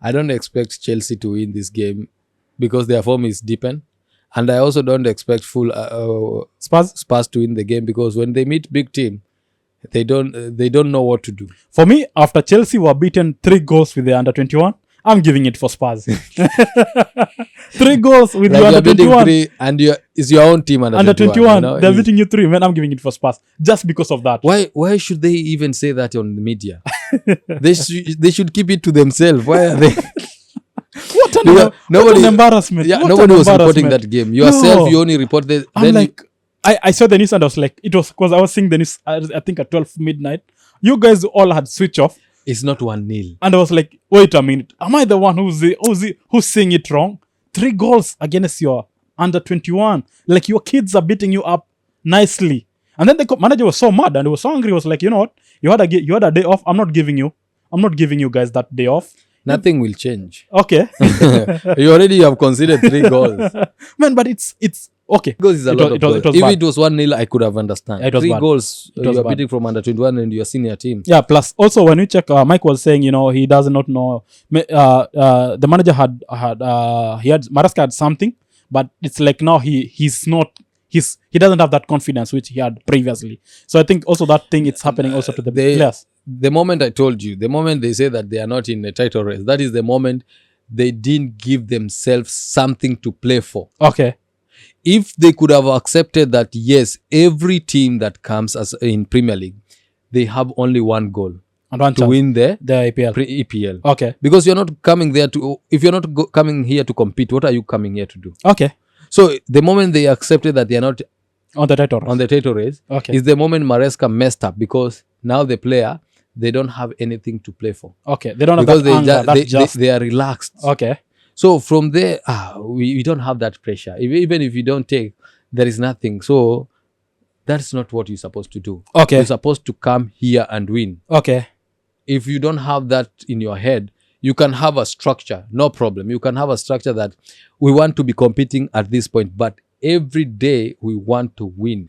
I don't expect Chelsea to win this game because their form is deepened. And I also don't expect full Spurs to win the game because when they meet big team, they don't know what to do. For me, after Chelsea were beaten 3 goals with the under-21, I'm giving it for Spurs. 3 goals with Like the under-21. 3 and it's your own team Under-21. You know? They're beating you 3. Man, I'm giving it for Spurs. Just because of that. Why should they even say that on the media? they should keep it to themselves. Why are they... What an embarrassment. Yeah, what nobody an was reporting embarrassment. that game. Yourself, you only report the... I'm like... I saw the news and I was like... It was because I was seeing the news, I think at 12 midnight. You guys all had switch off. It's not 1-0. And I was like, wait a minute. Am I the one who's saying it wrong? 3 goals against your under-21. Like your kids are beating you up nicely. And then the manager was so mad and he was so angry. He was like, you know what? You had a day off. I'm not giving you guys that day off. Nothing will change. Okay. You already have considered 3 goals. Man, but it's okay. Because it's a lot of goals. If bad. it was 1-0, I could have understood. It was 3 bad. goals, It was you are bad. beating from under-21 and your senior team. Yeah, plus also when we check, Mike was saying, you know, he does not know. The manager had Maraska had something, but it's like now he doesn't have that confidence which he had previously. So I think also that thing it's happening also to the players. The moment I told you, the moment they say that they are not in a title race, that is the moment they didn't give themselves something to play for. Okay. If they could have accepted that, yes, every team that comes as in Premier League, they have only one goal And one to chance. win the EPL. EPL. Okay. Because you're not coming there to, if you're not coming here to compete, what are you coming here to do? Okay. So the moment they accepted that they are not On the title. on the title race, Okay. is the moment Maresca messed up because now the player, they don't have anything to play for. Okay. They don't have Because that anger. they are relaxed. Okay. So from there, we don't have that pressure. Even if you don't take, there is nothing. So that's not what you're supposed to do. Okay. You're supposed to come here and win. Okay. If you don't have that in your head, you can have a structure, no problem. You can have a structure that we want to be competing at this point, but every day we want to win.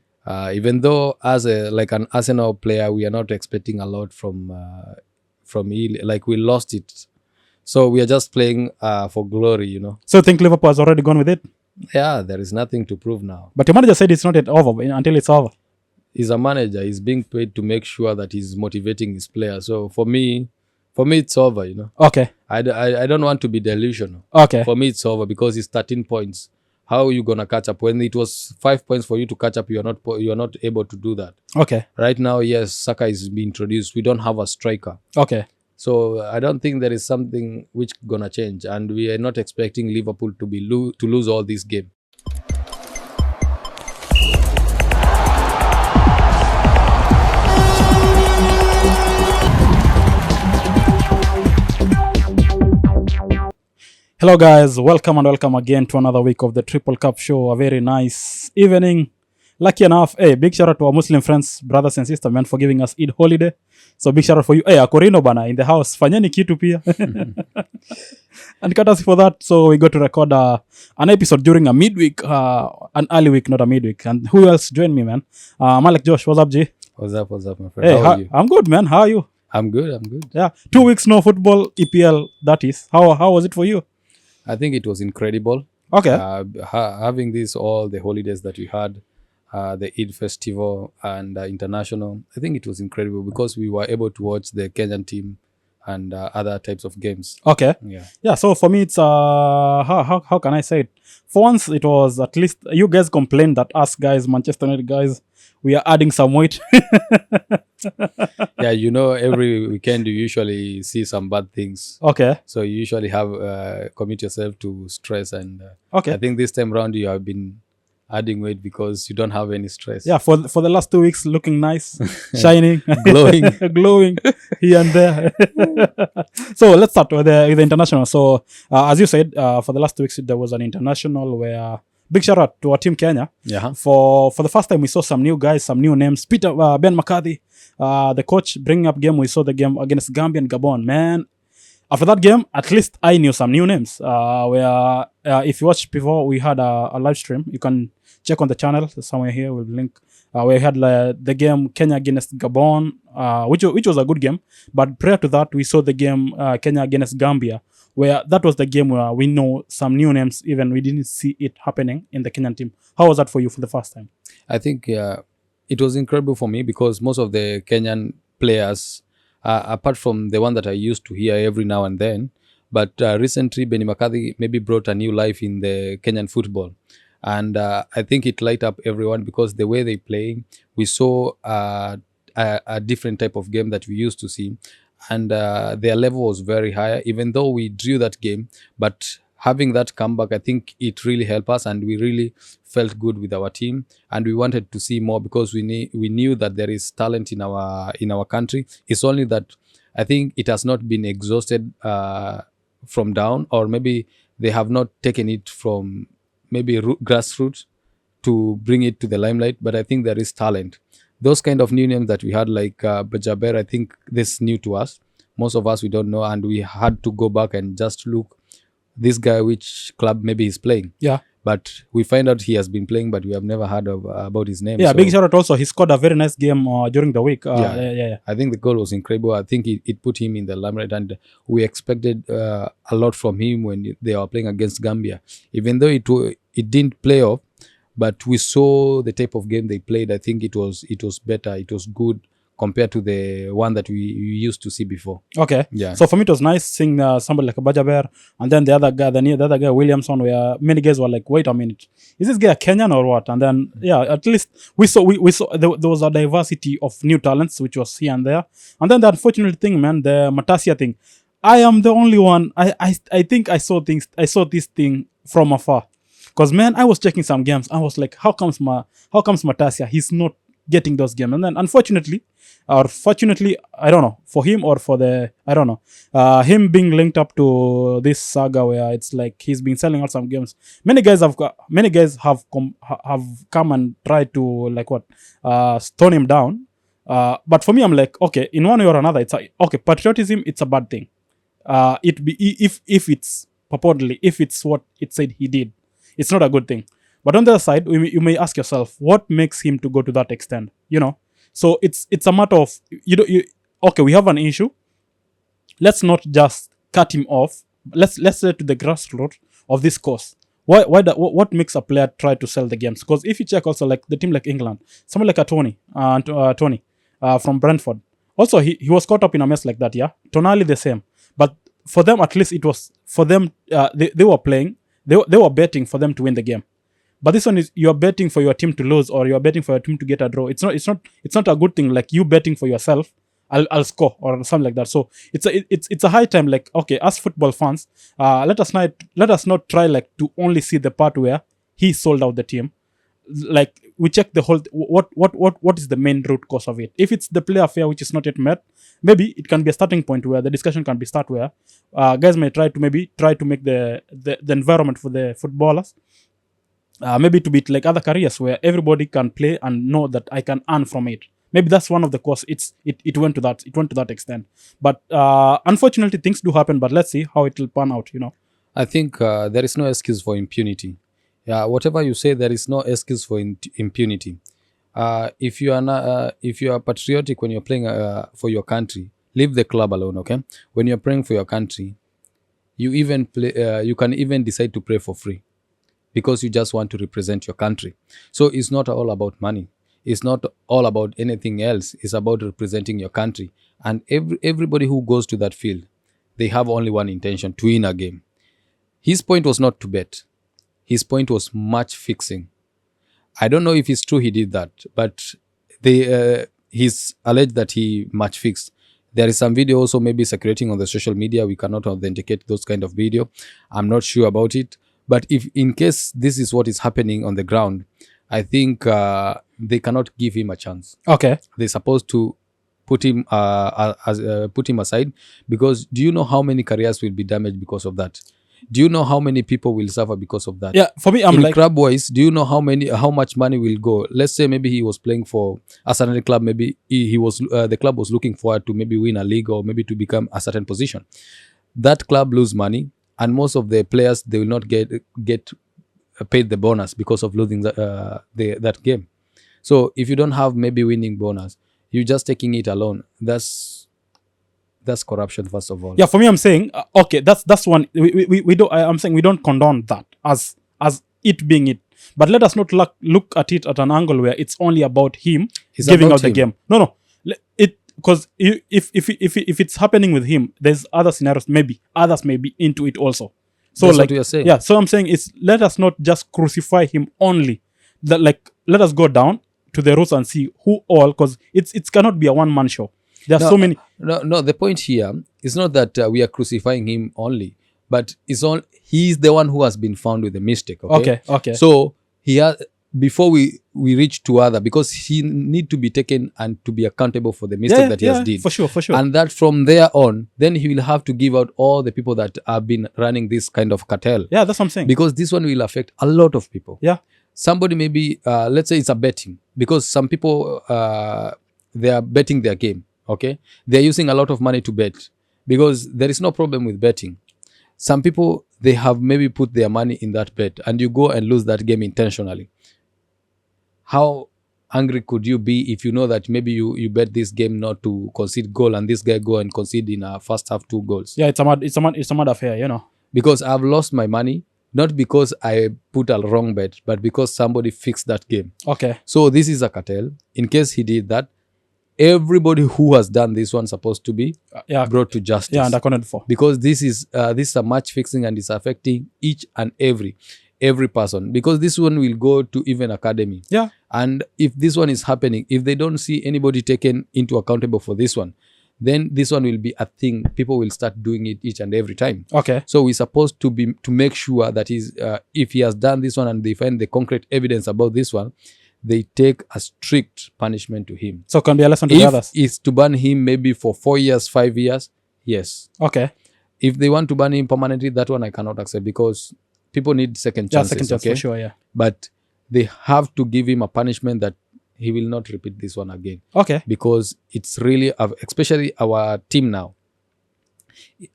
Even though as an Arsenal player, we are not expecting a lot from like we lost it. So we are just playing for glory, you know. So you think Liverpool has already gone with it? Yeah, there is nothing to prove now. But your manager said it's not yet over until it's over. He's a manager. He's being paid to make sure that he's motivating his players. So for me, it's over, you know. Okay. I don't want to be delusional. Okay. For me, it's over because it's 13 points. How are you gonna catch up when it was 5 points for you to catch up? You're not able to do that. Okay. Right now, yes, Saka is being introduced. We don't have a striker, Okay. so I don't think there is something which gonna change, and we are not expecting Liverpool to lose all this game. Hello guys, welcome again to another week of the Triple Cup Show. A very nice evening. Lucky enough, big shout out to our Muslim friends, brothers and sisters, man, for giving us Eid holiday. So big shout out for you. Akorino bana in the house. Fanyeni kitu pia. And courtesy for that, so we got to record an episode during a midweek, an early week, not a midweek. And who else joined me, man? Malik Josh, what's up, G? What's up, my friend? Hey, how are you? I'm good, man. How are you? I'm good. Yeah, 2 weeks no football, EPL. That is. How was it for you? I think it was incredible. Okay. Having all the holidays that we had, the Eid festival and international, I think it was incredible because we were able to watch the Kenyan team and other types of games. Okay. Yeah. So for me, it's how can I say it? For once, it was at least you guys complained that us guys, Manchester United guys, we are adding some weight. Yeah, you know, every weekend you usually see some bad things. Okay. So you usually have commit yourself to stress, and Okay. I think this time around you have been adding weight because you don't have any stress. Yeah, for the last 2 weeks, looking nice, shining, Glowing. glowing here and there. So let's start with the international. So as you said, for the last 2 weeks there was an international where big shout out to our team Kenya. Yeah. For the first time we saw some new guys, some new names. Ben McCarthy, the coach, bringing up game. We saw the game against Gambia and Gabon. Man, after that game, at least I knew some new names. Where if you watched before, we had a live stream. You can check on the channel somewhere here. We'll link. We had the game Kenya against Gabon, which was a good game. But prior to that, we saw the game Kenya against Gambia, where that was the game where we know some new names. Even we didn't see it happening in the Kenyan team. How was that for you for the first time? I think it was incredible for me because most of the Kenyan players, apart from the one that I used to hear every now and then, but recently Benny McCarthy maybe brought a new life in the Kenyan football. And I think it light up everyone because the way they play, we saw a different type of game that we used to see. And their level was very high, even though we drew that game. But having that comeback, I think it really helped us, and we really felt good with our team, and we wanted to see more because we knew that there is talent in our country. It's only that I think it has not been exhausted from down, or maybe they have not taken it from maybe grassroots to bring it to the limelight. But I think there is talent. Those kind of new names that we had, like Bajaber, I think this is new to us. Most of us, we don't know, and we had to go back and just look this guy which club maybe he's playing. Yeah. But we find out he has been playing, but we have never heard about his name. Yeah, So, big shout out also. He scored a very nice game during the week. Yeah. I think the goal was incredible. I think it put him in the limelight, and we expected a lot from him when they were playing against Gambia. Even though it didn't play off, but we saw the type of game they played. I think it was better. It was good compared to the one that we used to see before. Okay. Yeah. So for me, it was nice seeing somebody like a Bajaber, and then the other guy, Williamson, where many guys were like, "Wait a minute, is this guy a Kenyan or what?" And then at least we saw there was a diversity of new talents which was here and there. And then the unfortunate thing, man, the Matasia thing. I am the only one. I think I saw this thing from afar. Because man, I was checking some games. I was like, how comes Matasia? He's not getting those games. And then unfortunately, or fortunately, I don't know, for him or for him being linked up to this saga where it's like he's been selling out some games. Many guys have come and tried to stone him down. But for me, I'm like, okay, in one way or another, it's okay. Patriotism, it's a bad thing. If it's purportedly, if it's what it said he did, it's not a good thing. But on the other side, you may ask yourself, what makes him to go to that extent? So it's a matter of okay, we have an issue. Let's not just cut him off. Let's say to the grassroots of this cause. What makes a player try to sell the games? Because if you check also like the team like England, someone like a Tony from Brentford, also he was caught up in a mess like that. Yeah, Tonali the same. But for them, at least it was for them. They were playing. They were betting for them to win the game. But this one is you're betting for your team to lose, or you're betting for your team to get a draw. It's not a good thing. Like you betting for yourself, I'll score or something like that. So it's a high time. Like, okay, as football fans, let us not try like to only see the part where he sold out the team. Like we check the whole what is the main root cause of it. If it's the player affair which is not yet met, maybe it can be a starting point where the discussion can be start where guys may try to make the environment for the footballers maybe to be like other careers where everybody can play and know that I can earn from it. Maybe that's one of the cause. It went to that extent. But unfortunately, things do happen. But let's see how it will pan out. I think there is no excuse for impunity. Yeah, whatever you say, there is no excuse for impunity. If you are patriotic when you're playing for your country, leave the club alone. Okay, when you're praying for your country, you can even decide to pray for free because you just want to represent your country. So it's not all about money. It's not all about anything else. It's about representing your country. And everybody who goes to that field, they have only one intention: to win a game. His point was not to bet. His point was match fixing. I don't know if it's true he did that, but he's alleged that he match fixed. There is some video also maybe circulating on the social media. We cannot authenticate those kind of video. I'm not sure about it. But if in case this is what is happening on the ground, I think they cannot give him a chance. Okay. They're supposed to put him aside, because do you know how many careers will be damaged because of that? Do you know how many people will suffer because of that? Yeah, for me, I'm in like club wise, do you know how much money will go? Let's say maybe he was playing for a certain club. Maybe he was the club was looking forward to maybe win a league or maybe to become a certain position. That club lose money, and most of the players, they will not get paid the bonus because of losing that game. So if you don't have maybe winning bonus, you just taking it alone. That's corruption, first of all. Yeah, for me, I'm saying okay, that's one. We don't. I'm saying we don't condone that as it being it. But let us not look at it at an angle where it's only about him giving out the game. No. It because if it's happening with him, there's other scenarios. Maybe others may be into it also. So that's like what you're saying. Yeah, so I'm saying it's let us not just crucify him only. That like let us go down to the roots and see who all, because it cannot be a one-man show. There are so many. No. The point here is not that we are crucifying him only, but he's the one who has been found with a mistake. Okay. So he has, before we reach to other, because he need to be taken and to be accountable for the mistake that he has did. For sure. And that from there on, then he will have to give out all the people that have been running this kind of cartel. Yeah, that's what I'm saying. Because this one will affect a lot of people. Yeah. Somebody maybe, let's say it's a betting, because some people, they are betting their game. Okay, they're using a lot of money to bet, because there is no problem with betting. Some people, they have maybe put their money in that bet, and you go and lose that game intentionally. How angry could you be if you know that maybe you bet this game not to concede goal, and this guy go and concede in a first half 2 goals? Yeah, it's a mad affair, you know. Because I've lost my money, not because I put a wrong bet, but because somebody fixed that game. Okay. So this is a cartel. In case he did that, everybody who has done this one supposed to be brought to justice. Yeah, and accounted for. Because this is a match fixing, and it's affecting each and every person. Because this one will go to even academy. Yeah. And if this one is happening, if they don't see anybody taken into accountable for this one, then this one will be a thing. People will start doing it each and every time. Okay. So we're supposed to make sure that if he has done this one and they find the concrete evidence about this one, they take a strict punishment to him. So it can be a lesson to the others. If it's to ban him maybe for 4 years, 5 years, yes. Okay. If they want to ban him permanently, that one I cannot accept, because people need second chances. Yeah, second chance, okay? for sure, yeah. But they have to give him a punishment that he will not repeat this one again. Okay. Because it's really, especially our team now.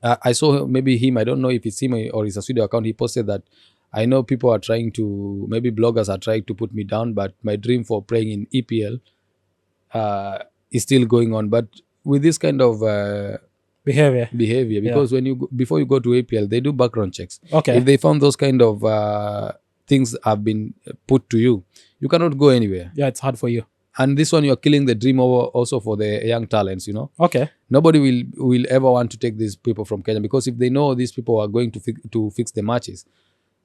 I saw maybe him, I don't know if it's him or it's a studio account, he posted that, I know people are trying to, maybe bloggers are trying to put me down, but my dream for playing in EPL is still going on. But with this kind of behavior, because before you go to EPL, they do background checks. Okay. If they found those kind of things have been put to you, you cannot go anywhere. Yeah, it's hard for you. And this one, you're killing the dream also for the young talents, you know. Okay. Nobody will ever want to take these people from Kenya, because if they know these people are going to fix the matches,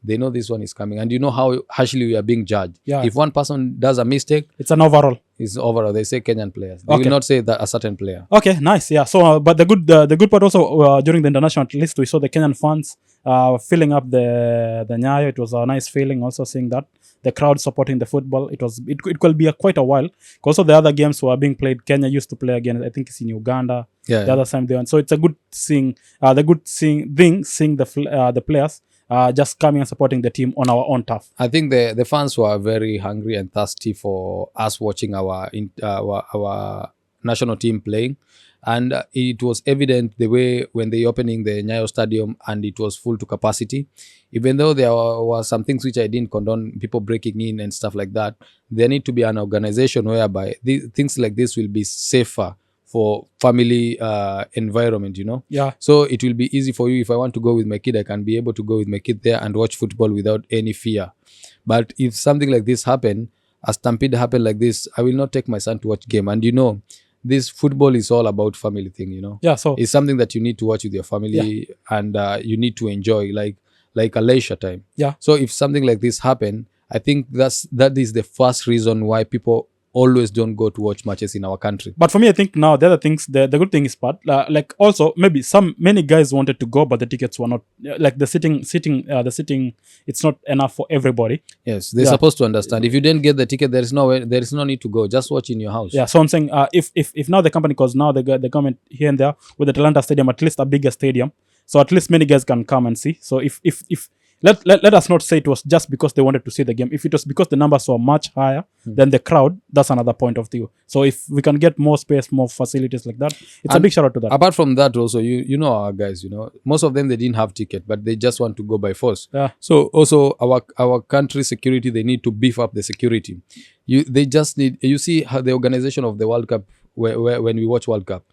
they know this one is coming. And you know how harshly we are being judged. Yeah. If one person does a mistake, it's an overall. It's overall. They say Kenyan players. They will not say that a certain player. Okay, nice. Yeah. So, but the good part also during the international, at least we saw the Kenyan fans filling up the Nyayo. It was a nice feeling also seeing that. The crowd supporting the football. It could be quite a while. Also, the other games were being played. Kenya used to play again. I think it's in Uganda. Yeah. The other time they went. So it's a good seeing. Seeing the players just coming and supporting the team on our own turf. I think the fans were very hungry and thirsty for us watching our national team playing. And it was evident the way when they opening the Nyayo Stadium and it was full to capacity. Even though there were some things which I didn't condone, people breaking in and stuff like that, there need to be an organization whereby things like this will be safer for family environment, you know. Yeah. So it will be easy for you. If I want to go with my kid, I can be able to go with my kid there and watch football without any fear. But if something like this happen, a stampede happen like this, I will not take my son to watch game. And you know, this football is all about family thing, you know. Yeah, so it's something that you need to watch with your family, and you need to enjoy like a leisure time. Yeah. So if something like this happen, I think that is the first reason why people always don't go to watch matches in our country. But for me, I think now the other things, the good thing is like also maybe many guys wanted to go, but the tickets were not like the sitting. It's not enough for everybody. Yes, they're supposed to understand. If you didn't get the ticket, there is no need to go. Just watch in your house. Yeah. So I'm saying if now the company, because now the government here and there with the Atlanta Stadium, at least a bigger stadium, so at least many guys can come and see. So if let us not say it was just because they wanted to see the game. If it was because the numbers were much higher than the crowd, that's another point of view. So if we can get more space, more facilities like that, it's a big shout out to that. Apart from that, also, you know our guys, most of them, they didn't have ticket, but they just want to go by force. Yeah. So also our country security, they need to beef up the security. They just need, you see how the organization of the World Cup, where when we watch World Cup,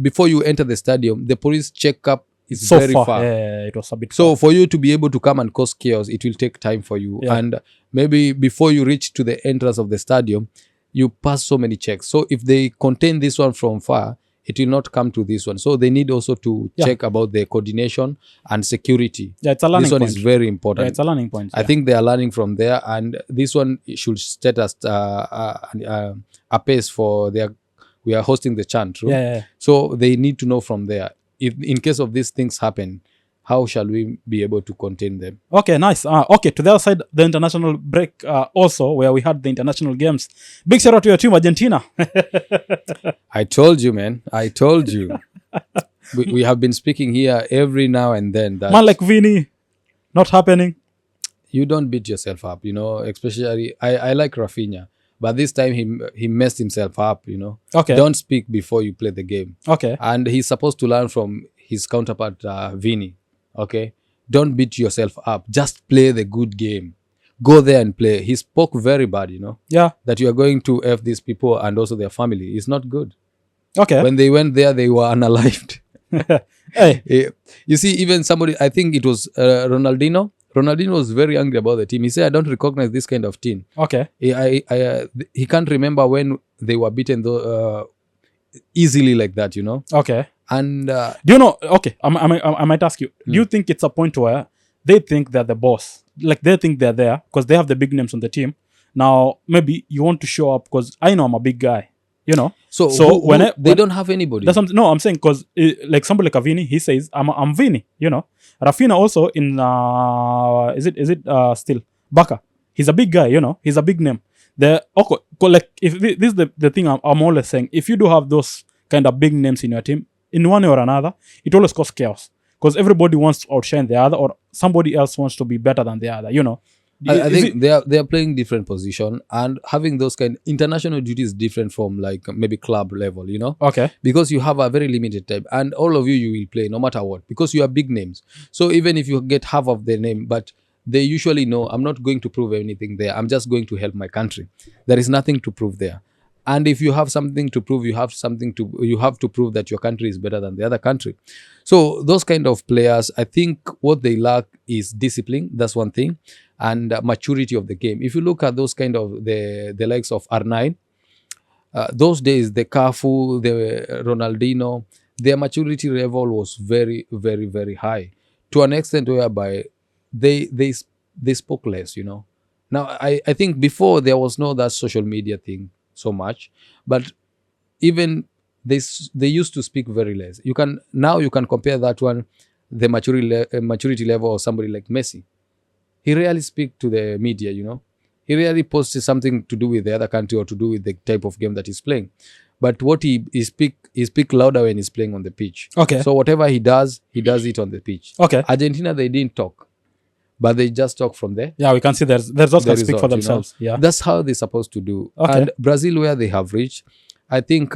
before you enter the stadium, the police checkup is So very far. Yeah, it was a bit So for you to be able to come and cause chaos, it will take time for you. Yeah. And maybe before you reach to the entrance of the stadium, you pass so many checks. So if they contain this one from far, it will not come to this one. So they need also to check about the coordination and security. Yeah, it's a learning This one point. is very important. Yeah, it's a learning point. I think they are learning from there, and this one should set us a pace for we are hosting the chant, true? Yeah. So they need to know from there. If in case of these things happen, how shall we be able to contain them? Okay, nice. Okay, to the other side, the international break also, where we had the international games. Big shout out to your team, Argentina. I told you, man. I told you. we have been speaking here every now and then that Man like Vini, not happening. you don't beat yourself up, especially I like Rafinha, but this time he messed himself up, Okay. Don't speak before you play the game. Okay. And he's supposed to learn from his counterpart, Vini. Okay? Don't beat yourself up. Just play the good game. Go there and play. He spoke very bad, Yeah. that you are going to F these people and also their family. It's not good. Okay. When they went there, they were unalived. Hey. You see, even somebody, I think it was Ronaldinho. Ronaldinho was very angry about the team. He said, I don't recognize this kind of team. Okay. He can't remember when they were beaten easily like that, Okay. And Do you know? Okay, I might ask you. Do you think it's a point where they think they're the boss? Like they think they're there because they have the big names on the team. Now maybe you want to show up because I know I'm a big guy. So they don't have anybody. No, I'm saying because like somebody like Vini, he says I'm Vini. Rafinha also in is it still Baka? He's a big guy. He's a big name. Like if this is the thing I'm always saying, if you do have those kind of big names in your team, in one way or another, it always causes chaos because everybody wants to outshine the other, or somebody else wants to be better than the other. I think they are playing different position, and having those kind international duty is different from like maybe club level, Okay. because you have a very limited time, and all of you will play no matter what because you are big names. So even if you get half of the name, but they usually know I'm not going to prove anything there. I'm just going to help my country. There is nothing to prove there. And if you have something to prove, you have to prove that your country is better than the other country. So those kind of players, I think what they lack is discipline. That's one thing. And maturity of the game. If you look at those kind of the likes of R9, those days, the Cafu, the Ronaldinho, their maturity level was very, very, very high to an extent whereby they spoke less, Now, I think before there was no that social media thing so much, but even they used to speak very less. You can compare that one, the maturity level of somebody like Messi. He rarely speak to the media, He rarely posts something to do with the other country or to do with the type of game that he's playing. But what he speak louder when he's playing on the pitch. Okay. So whatever he does it on the pitch. Okay. Argentina, they didn't talk, but they just talk from there. Yeah, we can see there's those can speak for themselves. Yeah. That's how they're supposed to do. Okay. And Brazil, where they have reached, I think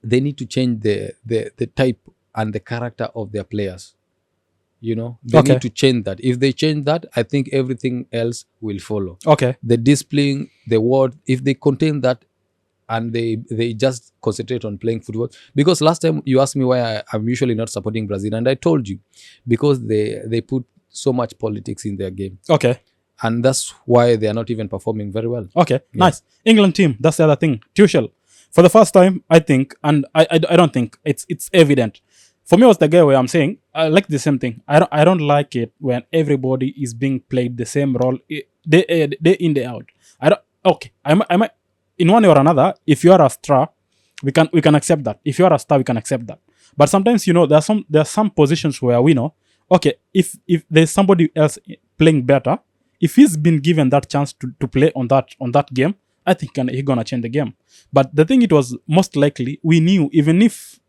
they need to change the type and the character of their players. They need to change that. If they change that, I think everything else will follow. Okay. The discipline, the word, if they contain that and they just concentrate on playing football. Because last time you asked me why I'm usually not supporting Brazil, and I told you, because they put so much politics in their game. Okay. And that's why they are not even performing very well. Okay, nice. England team, that's the other thing. Tuchel, for the first time, I think, and I don't think it's evident. For me, I was the guy where I'm saying I like the same thing. I don't like it when everybody is being played the same role day in, day out. I might in one way or another. If you are a star, we can accept that. If you are a star, we can accept that. But sometimes there are some positions where we know. Okay, if there's somebody else playing better, if he's been given that chance to play on that game, I think he's gonna change the game. But the thing, it was most likely we knew even if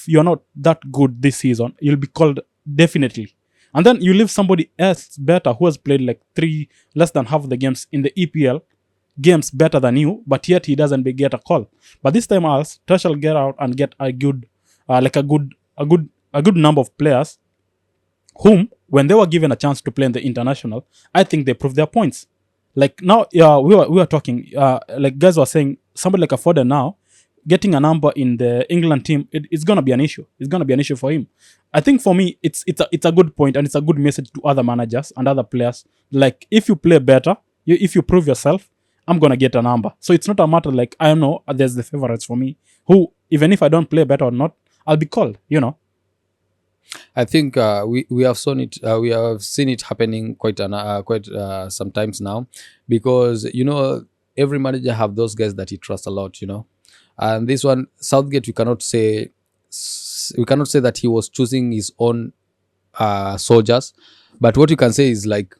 you're not that good this season, you'll be called definitely. And then you leave somebody else better who has played like less than half of the games in the EPL games better than you, but yet he doesn't get a call. But this time else, Tuchel get out and get a good, a good number of players whom, when they were given a chance to play in the international, I think they proved their points. Like now, we were talking, like guys were saying, somebody like a Foden now, getting a number in the England team, it's going to be an issue. It's going to be an issue for him. I think for me, it's a good point, and it's a good message to other managers and other players. Like, if you play better, if you prove yourself, I'm going to get a number. So it's not a matter like, I know there's the favorites for me, who, even if I don't play better or not, I'll be called, you know. I think we have seen it. We have seen it happening quite sometimes now, because every manager have those guys that he trusts a lot. And this one, Southgate, we cannot say that he was choosing his own soldiers, but what you can say is like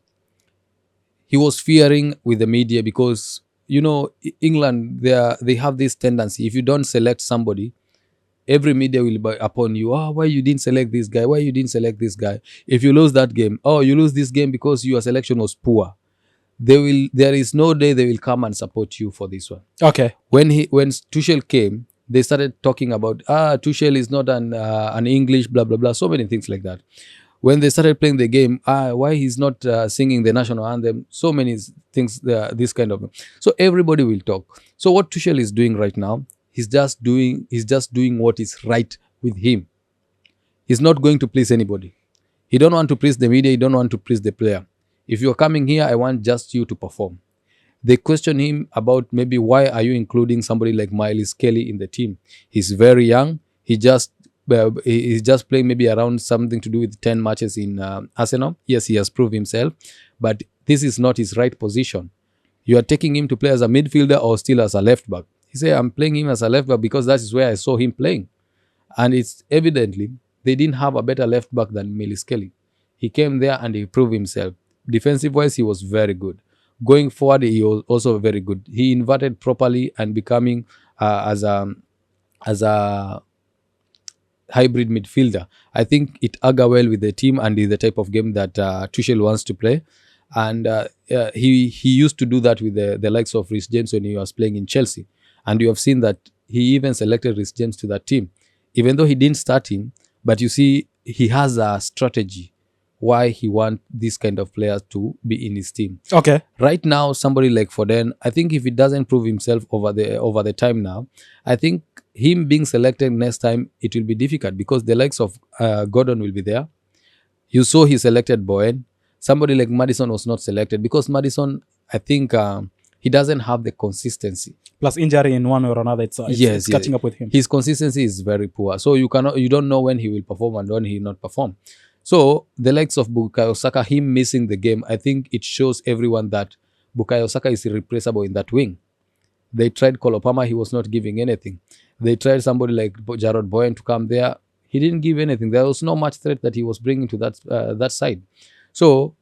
he was fearing with the media, because England, they have this tendency, if you don't select somebody, every media will be upon you. Oh, why you didn't select this guy? Why you didn't select this guy? If you lose that game, oh, you lose this game because your selection was poor. There is no day they will come and support you for this one. Okay. When Tuchel came, they started talking about Tuchel is not an English, blah blah blah, so many things like that. When they started playing the game, why he's not singing the national anthem, so many things, this kind of. So everybody will talk. So what Tuchel is doing right now, he's just doing what is right with him. He's not going to please anybody. He don't want to please the media. He don't want to please the player. If you're coming here, I want just you to perform. They question him about maybe why are you including somebody like Miles Kelly in the team. He's very young. He's just playing maybe around something to do with 10 matches in Arsenal. Yes, he has proved himself, but this is not his right position. You are taking him to play as a midfielder or still as a left back. He said, I'm playing him as a left back because that is where I saw him playing. And it's evidently they didn't have a better left back than Miles Kelly. He came there and he proved himself. Defensive-wise, he was very good. Going forward, he was also very good. He inverted properly and becoming as a hybrid midfielder. I think it agreed well with the team and is the type of game that Tuchel wants to play. And he used to do that with the likes of Reece James when he was playing in Chelsea. And you have seen that he even selected Reece James to that team. Even though he didn't start him, but you see, he has a strategy why he wants this kind of players to be in his team. Okay. Right now, somebody like Foden, I think if he doesn't prove himself over the time now, I think him being selected next time, it will be difficult because the likes of Gordon will be there. You saw he selected Bowen. Somebody like Maddison was not selected because Maddison, I think he doesn't have the consistency. Plus injury in one or another, it's catching up with him. His consistency is very poor. So you don't know when he will perform and when he will not perform. So the likes of Bukayo Saka, him missing the game, I think it shows everyone that Bukayo Saka is irreplaceable in that wing. They tried Kolopama, he was not giving anything. They tried somebody like Jarrod Bowen to come there. He didn't give anything. There was no much threat that he was bringing to that side. So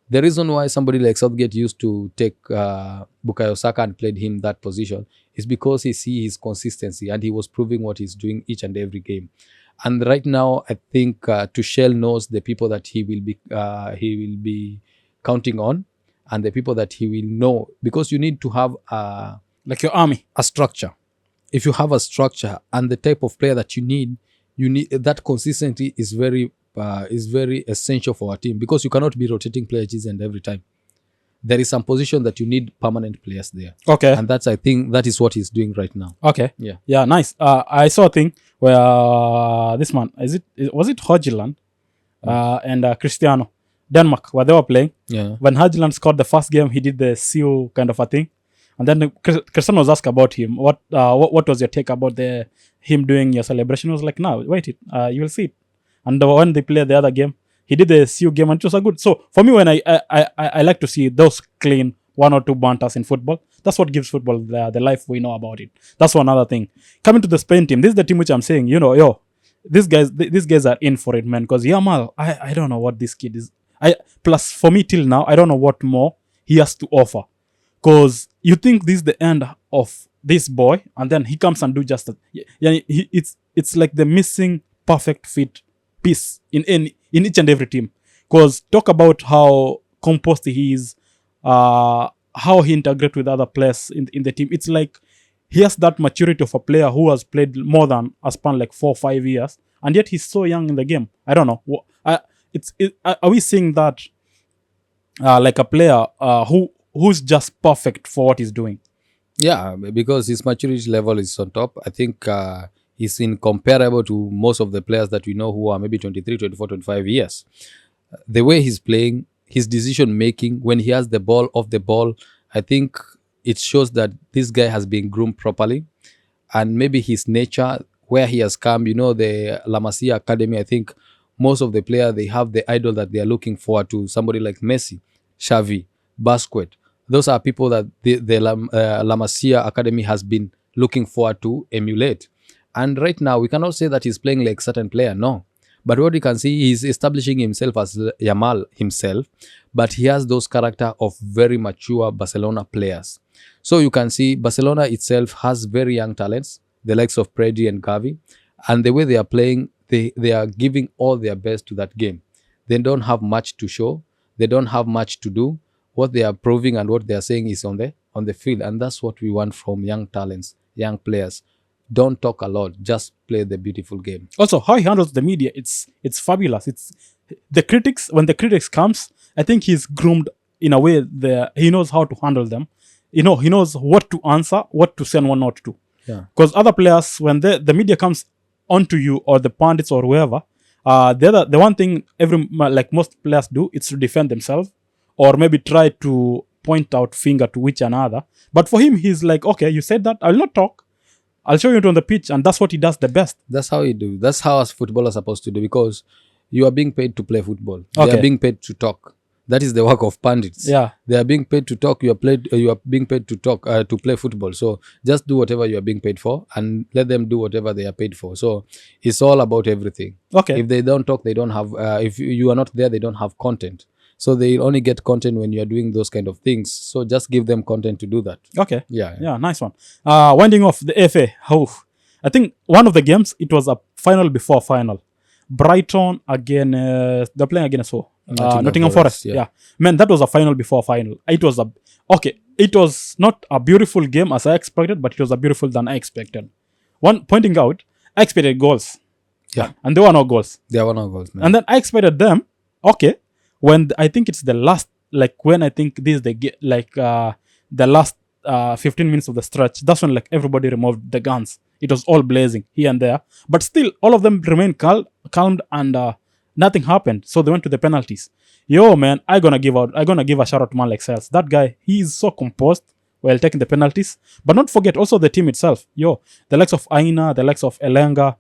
the reason why somebody like Southgate used to take Bukayo Saka and played him that position is because he see his consistency and he was proving what he's doing each and every game. And right now, I think Tuchel knows the people that he will be counting on, and the people that he will know, because you need to have like your army, a structure. If you have a structure and the type of player that you need that consistency is very essential for our team, because you cannot be rotating players each and every time. There is some position that you need permanent players there. Okay. And I think that is what he's doing right now. Okay. Yeah. Yeah, nice. I saw a thing where this man, was it Højlund and Cristiano, Denmark, where they were playing. Yeah. When Højlund scored the first game, he did the seal kind of a thing. And then Cristiano was asked about him. What was your take about him doing your celebration? He was like, no, wait, you will see it. And when they played the other game, he did the CU game and it was a good. So for me, when I like to see those clean 1 or 2 banters in football, that's what gives football the life we know about it. That's one other thing. Coming to the Spain team, this is the team which I'm saying, these guys are in for it, man. Because Yamal, I don't know what this kid is. Plus for me till now, I don't know what more he has to offer. Because you think this is the end of this boy, and then he comes and do just that. Yeah, it's like the missing perfect fit piece in each and every team. Because talk about how composed he is, how he integrates with other players in the team. It's like he has that maturity of a player who has played more than a span like 4 or 5 years, and yet he's so young in the game. I don't know. Are we seeing that like a player who's just perfect for what he's doing? Yeah, because his maturity level is on top. I think he's incomparable to most of the players that we know who are maybe 23, 24, 25 years. The way he's playing, his decision making, when he has the ball off the ball, I think it shows that this guy has been groomed properly. And maybe his nature, where he has come, the La Masia Academy, I think most of the players, they have the idol that they are looking forward to, somebody like Messi, Xavi, Busquets. Those are people that the La Masia Academy has been looking forward to emulate. And right now, we cannot say that he's playing like certain player, no. But what you can see, he's establishing himself as Yamal himself, but he has those character of very mature Barcelona players. So you can see Barcelona itself has very young talents, the likes of Predi and Gavi, and the way they are playing, they are giving all their best to that game. They don't have much to show. They don't have much to do. What they are proving and what they are saying is on the field, and that's what we want from young talents, young players. Don't talk a lot, just play the beautiful game. Also, how he handles the media, it's fabulous. It's the critics. When the critics comes, I think he's groomed in a way that he knows how to handle them. He knows what to answer, what to say, and what not to. Yeah. Because other players, when the media comes onto you or the pundits or whoever, the one thing like most players do is to defend themselves or maybe try to point out finger to each another. But for him, he's like, okay, you said that, I will not talk. I'll show you it on the pitch, and that's what he does the best. That's how you do. That's how us footballers are supposed to do, because you are being paid to play football. Okay. They are being paid to talk. That is the work of pundits. Yeah. They are being paid to talk. You are being paid to talk, to play football. So just do whatever you are being paid for, and let them do whatever they are paid for. So it's all about everything. Okay. If they don't talk, they don't have. If you are not there, they don't have content. So they only get content when you are doing those kind of things. So just give them content to do that. Okay. Yeah. Yeah, nice one. Winding off the FA. I think one of the games, it was a final before final. Brighton again, they're playing against who? Nottingham Forest. Yeah. Man, that was a final before final. It was not a beautiful game as I expected, but it was a beautiful than I expected. One pointing out, I expected goals. Yeah. And there were no goals. There were no goals, man. And then I expected them, okay, when I think it's the last, like when I think this is the last 15 minutes of the stretch, that's when like everybody removed the guns. It was all blazing here and there, but still all of them remained calmed, and nothing happened. So they went to the penalties. Yo, man, I'm gonna give a shout out to man like Sales. That guy, he is so composed while taking the penalties. But not forget also the team itself. Yo, the likes of Aina, the likes of Elenga.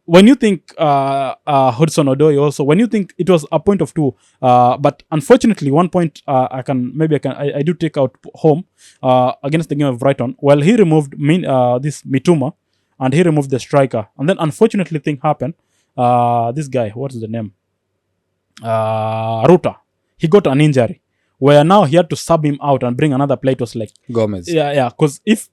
When you think Hudson Odoi also, when you think it was a point of two, but unfortunately one point I do take out home against the game of Brighton. Well, he removed this Mituma, and he removed the striker, and then unfortunately thing happened. This guy, what is the name? Ruta. He got an injury where now he had to sub him out and bring another player. It was like Gomez. Yeah. Because if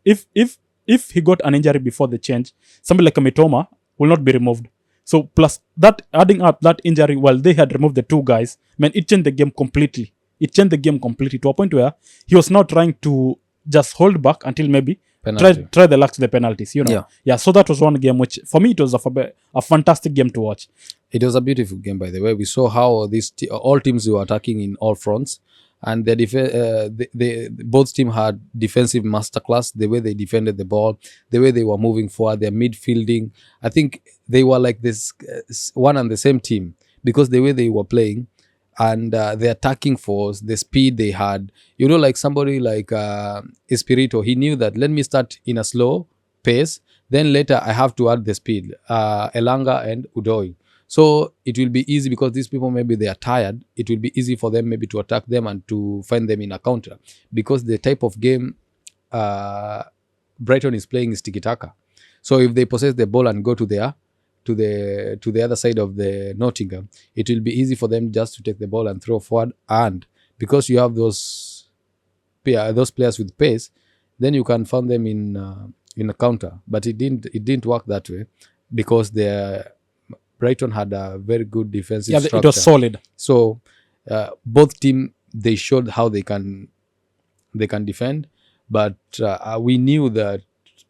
he got an injury before the change, somebody like a Mitoma will not be removed. So plus that, adding up that injury while they had removed the two guys, man, it changed the game completely. It changed the game completely to a point where he was now trying to just hold back until maybe try the luck to the penalties, Yeah, so that was one game which for me it was a fantastic game to watch. It was a beautiful game, by the way. We saw how all teams were attacking in all fronts, and both teams had defensive masterclass. The way they defended the ball, the way they were moving forward, their midfielding. I think they were like this one and the same team, because the way they were playing and the attacking force, the speed they had. Like somebody like Espirito, he knew that let me start in a slow pace, then later I have to add the speed. Elanga and Udoi. So it will be easy, because these people, maybe they are tired. It will be easy for them maybe to attack them and to find them in a counter, because the type of game Brighton is playing is tiki-taka. So if they possess the ball and go to the other side of the Nottingham, it will be easy for them just to take the ball and throw forward. And because you have those players with pace, then you can find them in a counter. But it didn't work that way, because Brighton had a very good defensive Yeah, structure. it was solid. So both team, they showed how they can defend, but we knew that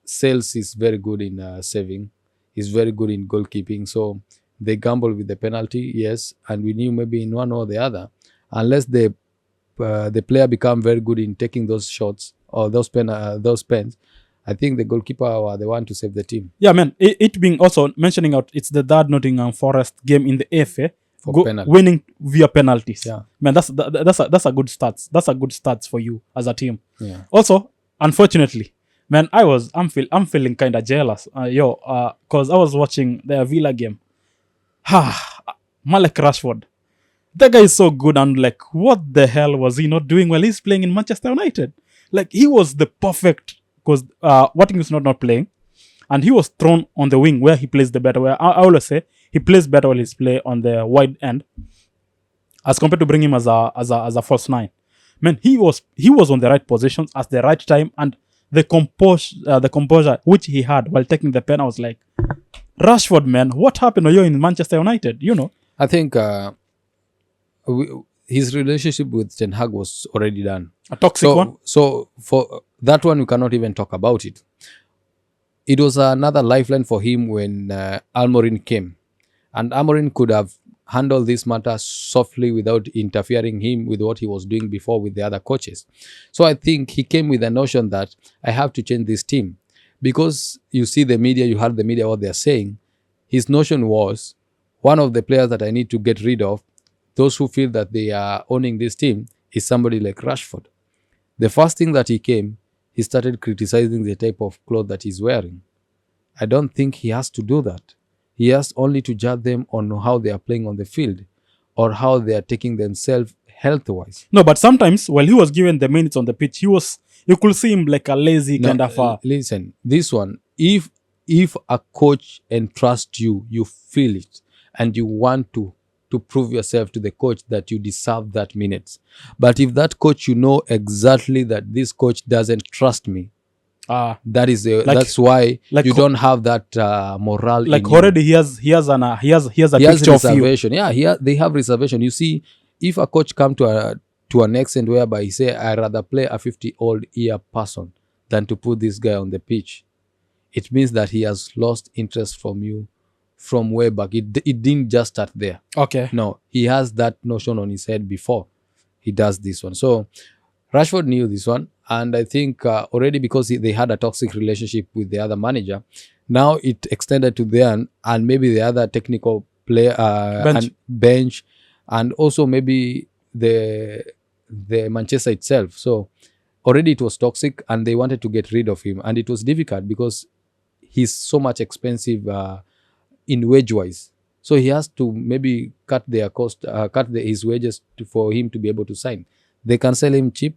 Sales is very good in saving, is very good in goalkeeping. So they gambled with the penalty, yes, and we knew maybe in one or the other, unless the player become very good in taking those shots or those pens, I think the goalkeeper were the one to save the team. Yeah, man. It being also mentioning out, it's the third Nottingham Forest game in the FA, For penalty. winning via penalties. Yeah. Man, that's a good stats. That's a good stats for you as a team. Yeah. Also, unfortunately, man, I'm feeling kind of jealous, cause I was watching the Villa game. Malek Rashford, that guy is so good, and like, what the hell was he not doing while he's playing in Manchester United? Like, he was the perfect, because Watkins is not playing, and he was thrown on the wing where he plays the better. Where I always say he plays better while he's play on the wide end, as compared to bring him as a false nine. Man, he was on the right positions at the right time, and the composure which he had while taking the pen, I was like, Rashford, man, what happened when you're in Manchester United? You know, I think his relationship with Ten Hag was already done. a toxic one. So for that one, we cannot even talk about it. It was another lifeline for him when Almorin came. And Almorin could have handled this matter softly without interfering him with what he was doing before with the other coaches. So I think he came with the notion that I have to change this team. Because you see the media, you heard the media, what they're saying. His notion was, one of the players that I need to get rid of, those who feel that they are owning this team, is somebody like Rashford. The first thing that he came, he started criticizing the type of clothes that he's wearing. I don't think he has to do that. He has only to judge them on how they are playing on the field or how they are taking themselves health-wise. No, but sometimes while he was given the minutes on the pitch, you could see him like a lazy kind of. Listen, this one, if a coach entrusts you, you feel it, and you want to prove yourself to the coach that you deserve that minutes. But if that coach, you know exactly that this coach doesn't trust me, that's why you don't have that morale. Like in already he has a picture of you. reservation. Yeah, they have reservation. You see, if a coach come to an extent whereby he say, I rather play a 50-old-year person than to put this guy on the pitch, it means that he has lost interest from you from way back. It didn't just start there. Okay. No, he has that notion on his head before he does this one. So Rashford knew this one, and I think already because they had a toxic relationship with the other manager, now it extended to them and maybe the other technical player bench, and also maybe the Manchester itself. So already it was toxic, and they wanted to get rid of him, and it was difficult because he's so much expensive in wage-wise. So he has to maybe cut their cost, his wages for him to be able to sign. They can sell him cheap,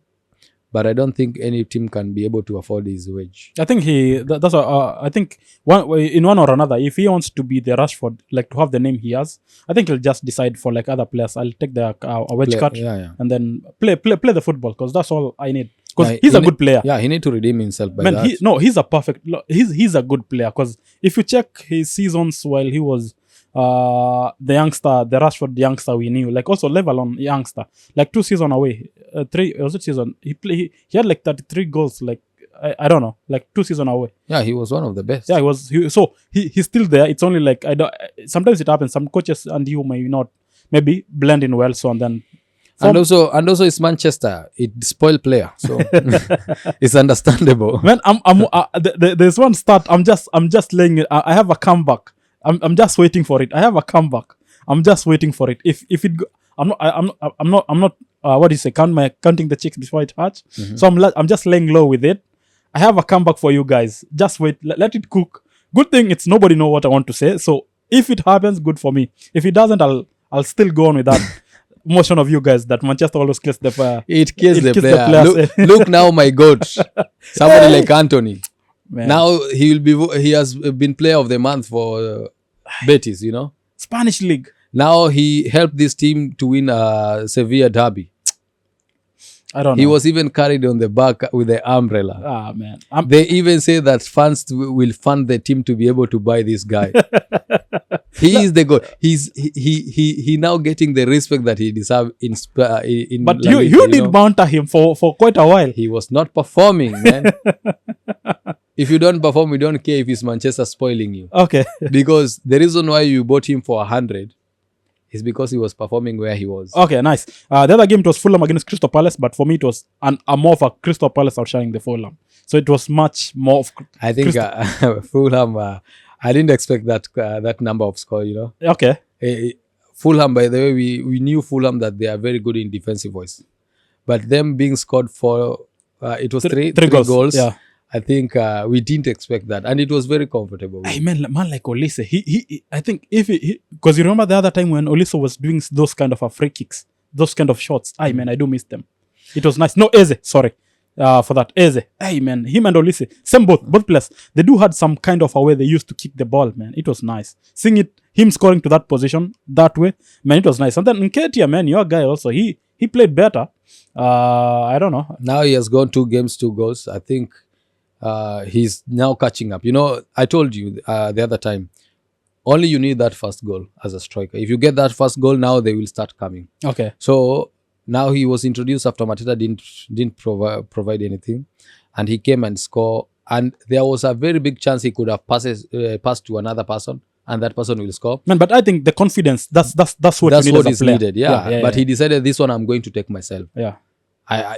but I don't think any team can be able to afford his wage. I think I think in one or another, if he wants to be the Rashford, like to have the name he has, I think he'll just decide for like other players. I'll take the a wage cut and then play the football, because that's all I need. Because he's a good player. Yeah, he need to redeem himself by Man, that. He's a perfect. He's a good player, because if you check his seasons while he was the Rashford youngster we knew, like also level on youngster, like 2 seasons away, 3 was it season? He had like 33 goals, like I don't know, like 2 seasons away. Yeah, he was one of the best. Yeah, he's still there. It's only like sometimes it happens. Some coaches and you may not maybe blend in well, so and then. And also it's Manchester. It's spoiled player, so it's understandable. Man, there's one stat. I'm just laying it. I have a comeback. I'm just waiting for it. I have a comeback. I'm just waiting for it. If it go, I'm not what do you say? Counting the chicks before it hatch. Mm-hmm. So I'm just laying low with it. I have a comeback for you guys. Just wait. Let it cook. Good thing it's nobody know what I want to say. So if it happens, good for me. If it doesn't, I'll still go on with that. Motion of you guys that Manchester always kills the player. It kills the player. Look now, my God, somebody like Anthony. Man. Now he has been player of the month for Betis. You know, Spanish league. Now he helped this team to win Sevilla derby. I don't know. He was even carried on the back with the umbrella. Ah, man. They even say that fans will fund the team to be able to buy this guy. He is the goal. He now getting the respect that he deserves in But La Liga, you did banter him for quite a while. He was not performing, man. If you don't perform, we don't care if it's Manchester spoiling you. Okay. Because the reason why you bought him for 100 is because he was performing where he was. Okay, nice. The other game, it was Fulham against Crystal Palace, but for me, it was a more of a Crystal Palace outshining the Fulham. So it was much more of I think Fulham, I didn't expect that number of score, you know. Okay. Fulham, by the way, we knew Fulham that they are very good in defensive voice. But them being scored for, it was three goals. Yeah. I think we didn't expect that. And it was very comfortable. Hey, man like Olise, he I think if he, because you remember the other time when Olise was doing those kind of free kicks, those kind of shots. Hey, man, I do miss them. It was nice. No, Eze, sorry. For that, Eze. Hey, man, him and Olise, same both players. They do had some kind of a way they used to kick the ball, man. It was nice. Seeing him scoring to that position, that way, man, it was nice. And then Nketiah, man, your guy also, he played better. I don't know. Now he has gone 2 games, 2 goals. I think he's now catching up. You know, I told you the other time, only you need that first goal as a striker. If you get that first goal, now they will start coming. Okay. So now he was introduced after Mateta didn't provide anything, and he came and scored. And there was a very big chance he could have passed to another person, and that person will score. Man, but I think the confidence, that's what you need what as is a player. needed. Yeah. But he decided this one I'm going to take myself. Yeah.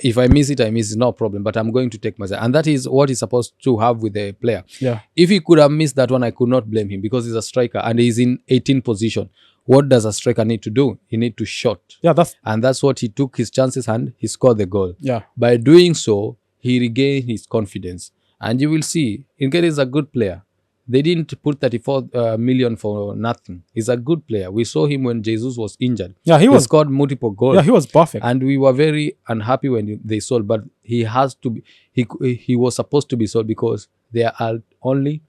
If I miss it, I miss it, no problem. But I'm going to take myself, and that is what he's supposed to have with the player. Yeah. If he could have missed that one, I could not blame him because he's a striker and he's in 18th position. What does a striker need to do? He need to shot. Yeah, that's what he took his chances and he scored the goal. Yeah. By doing so, he regained his confidence. And you will see, Nketiah is a good player. They didn't put 34 million for nothing. He's a good player. We saw him when Jesus was injured. Yeah, he scored multiple goals. Yeah, he was perfect. And we were very unhappy when they sold. But he has to be. He was supposed to be sold because there are only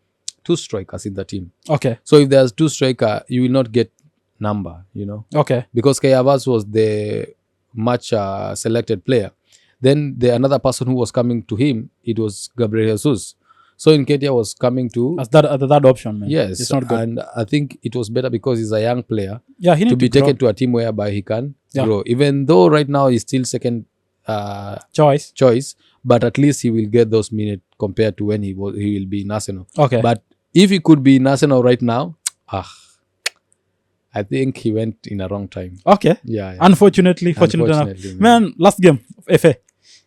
2 strikers in the team. Okay. So if there's 2 strikers, you will not get number. You know. Okay. Because Kai Havertz was the much selected player. Then another person who was coming to him, it was Gabriel Jesus. So Nketiah was coming to as that option, man. Yes, it's not good. And I think it was better because he's a young player. Yeah, he to need be to taken to a team whereby he can Yeah. grow. Even though right now he's still second choice, but at least he will get those minutes compared to when he will be in Arsenal. Okay. But if he could be in Arsenal right now, I think he went in a wrong time. Okay. Yeah. Unfortunately enough. Man, last game, FA.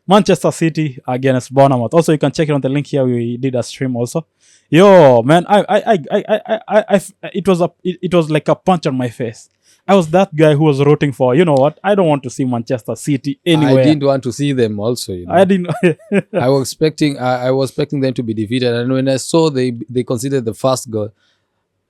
Manchester City against Bournemouth. Also, you can check it on the link here. We did a stream also. Yo, man, it was like a punch on my face. I was that guy who was rooting for, you know what? I don't want to see Manchester City anywhere. I didn't want to see them also. You know? I didn't. I was expecting them to be defeated, and when I saw they conceded the first goal,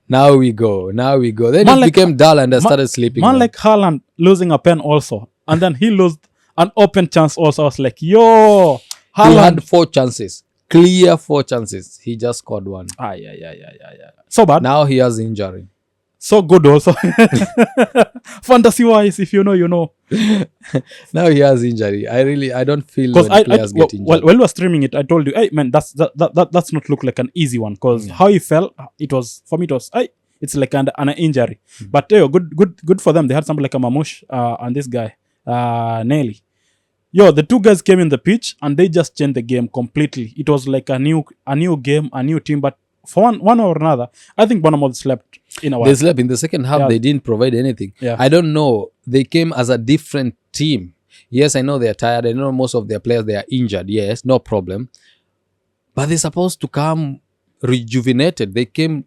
now we go. Then it became dull, and I started sleeping. Man, like Haaland losing a pen also, and then he lost an open chance also. I was like, yo, Haaland. He had 4 chances, clear 4 chances. He just scored 1. Yeah. So bad. Now he has injury. So good also. Fantasy wise, if you know, you know. Now he has injury. I don't feel when players get injured. While we were streaming it, I told you, hey man, that's not look like an easy one, because how he fell, it was for me. It's like an injury. But good for them. They had somebody like a Mamush and this guy Nelly. Yo, the 2 guys came in the pitch and they just changed the game completely. It was like a new game, a new team. But for one or another, I think Bournemouth slept in a while. They slept in the second half. Yeah. They didn't provide anything. Yeah. I don't know. They came as a different team. Yes, I know they're tired. I know most of their players, they are injured. Yes, no problem. But they're supposed to come rejuvenated. They came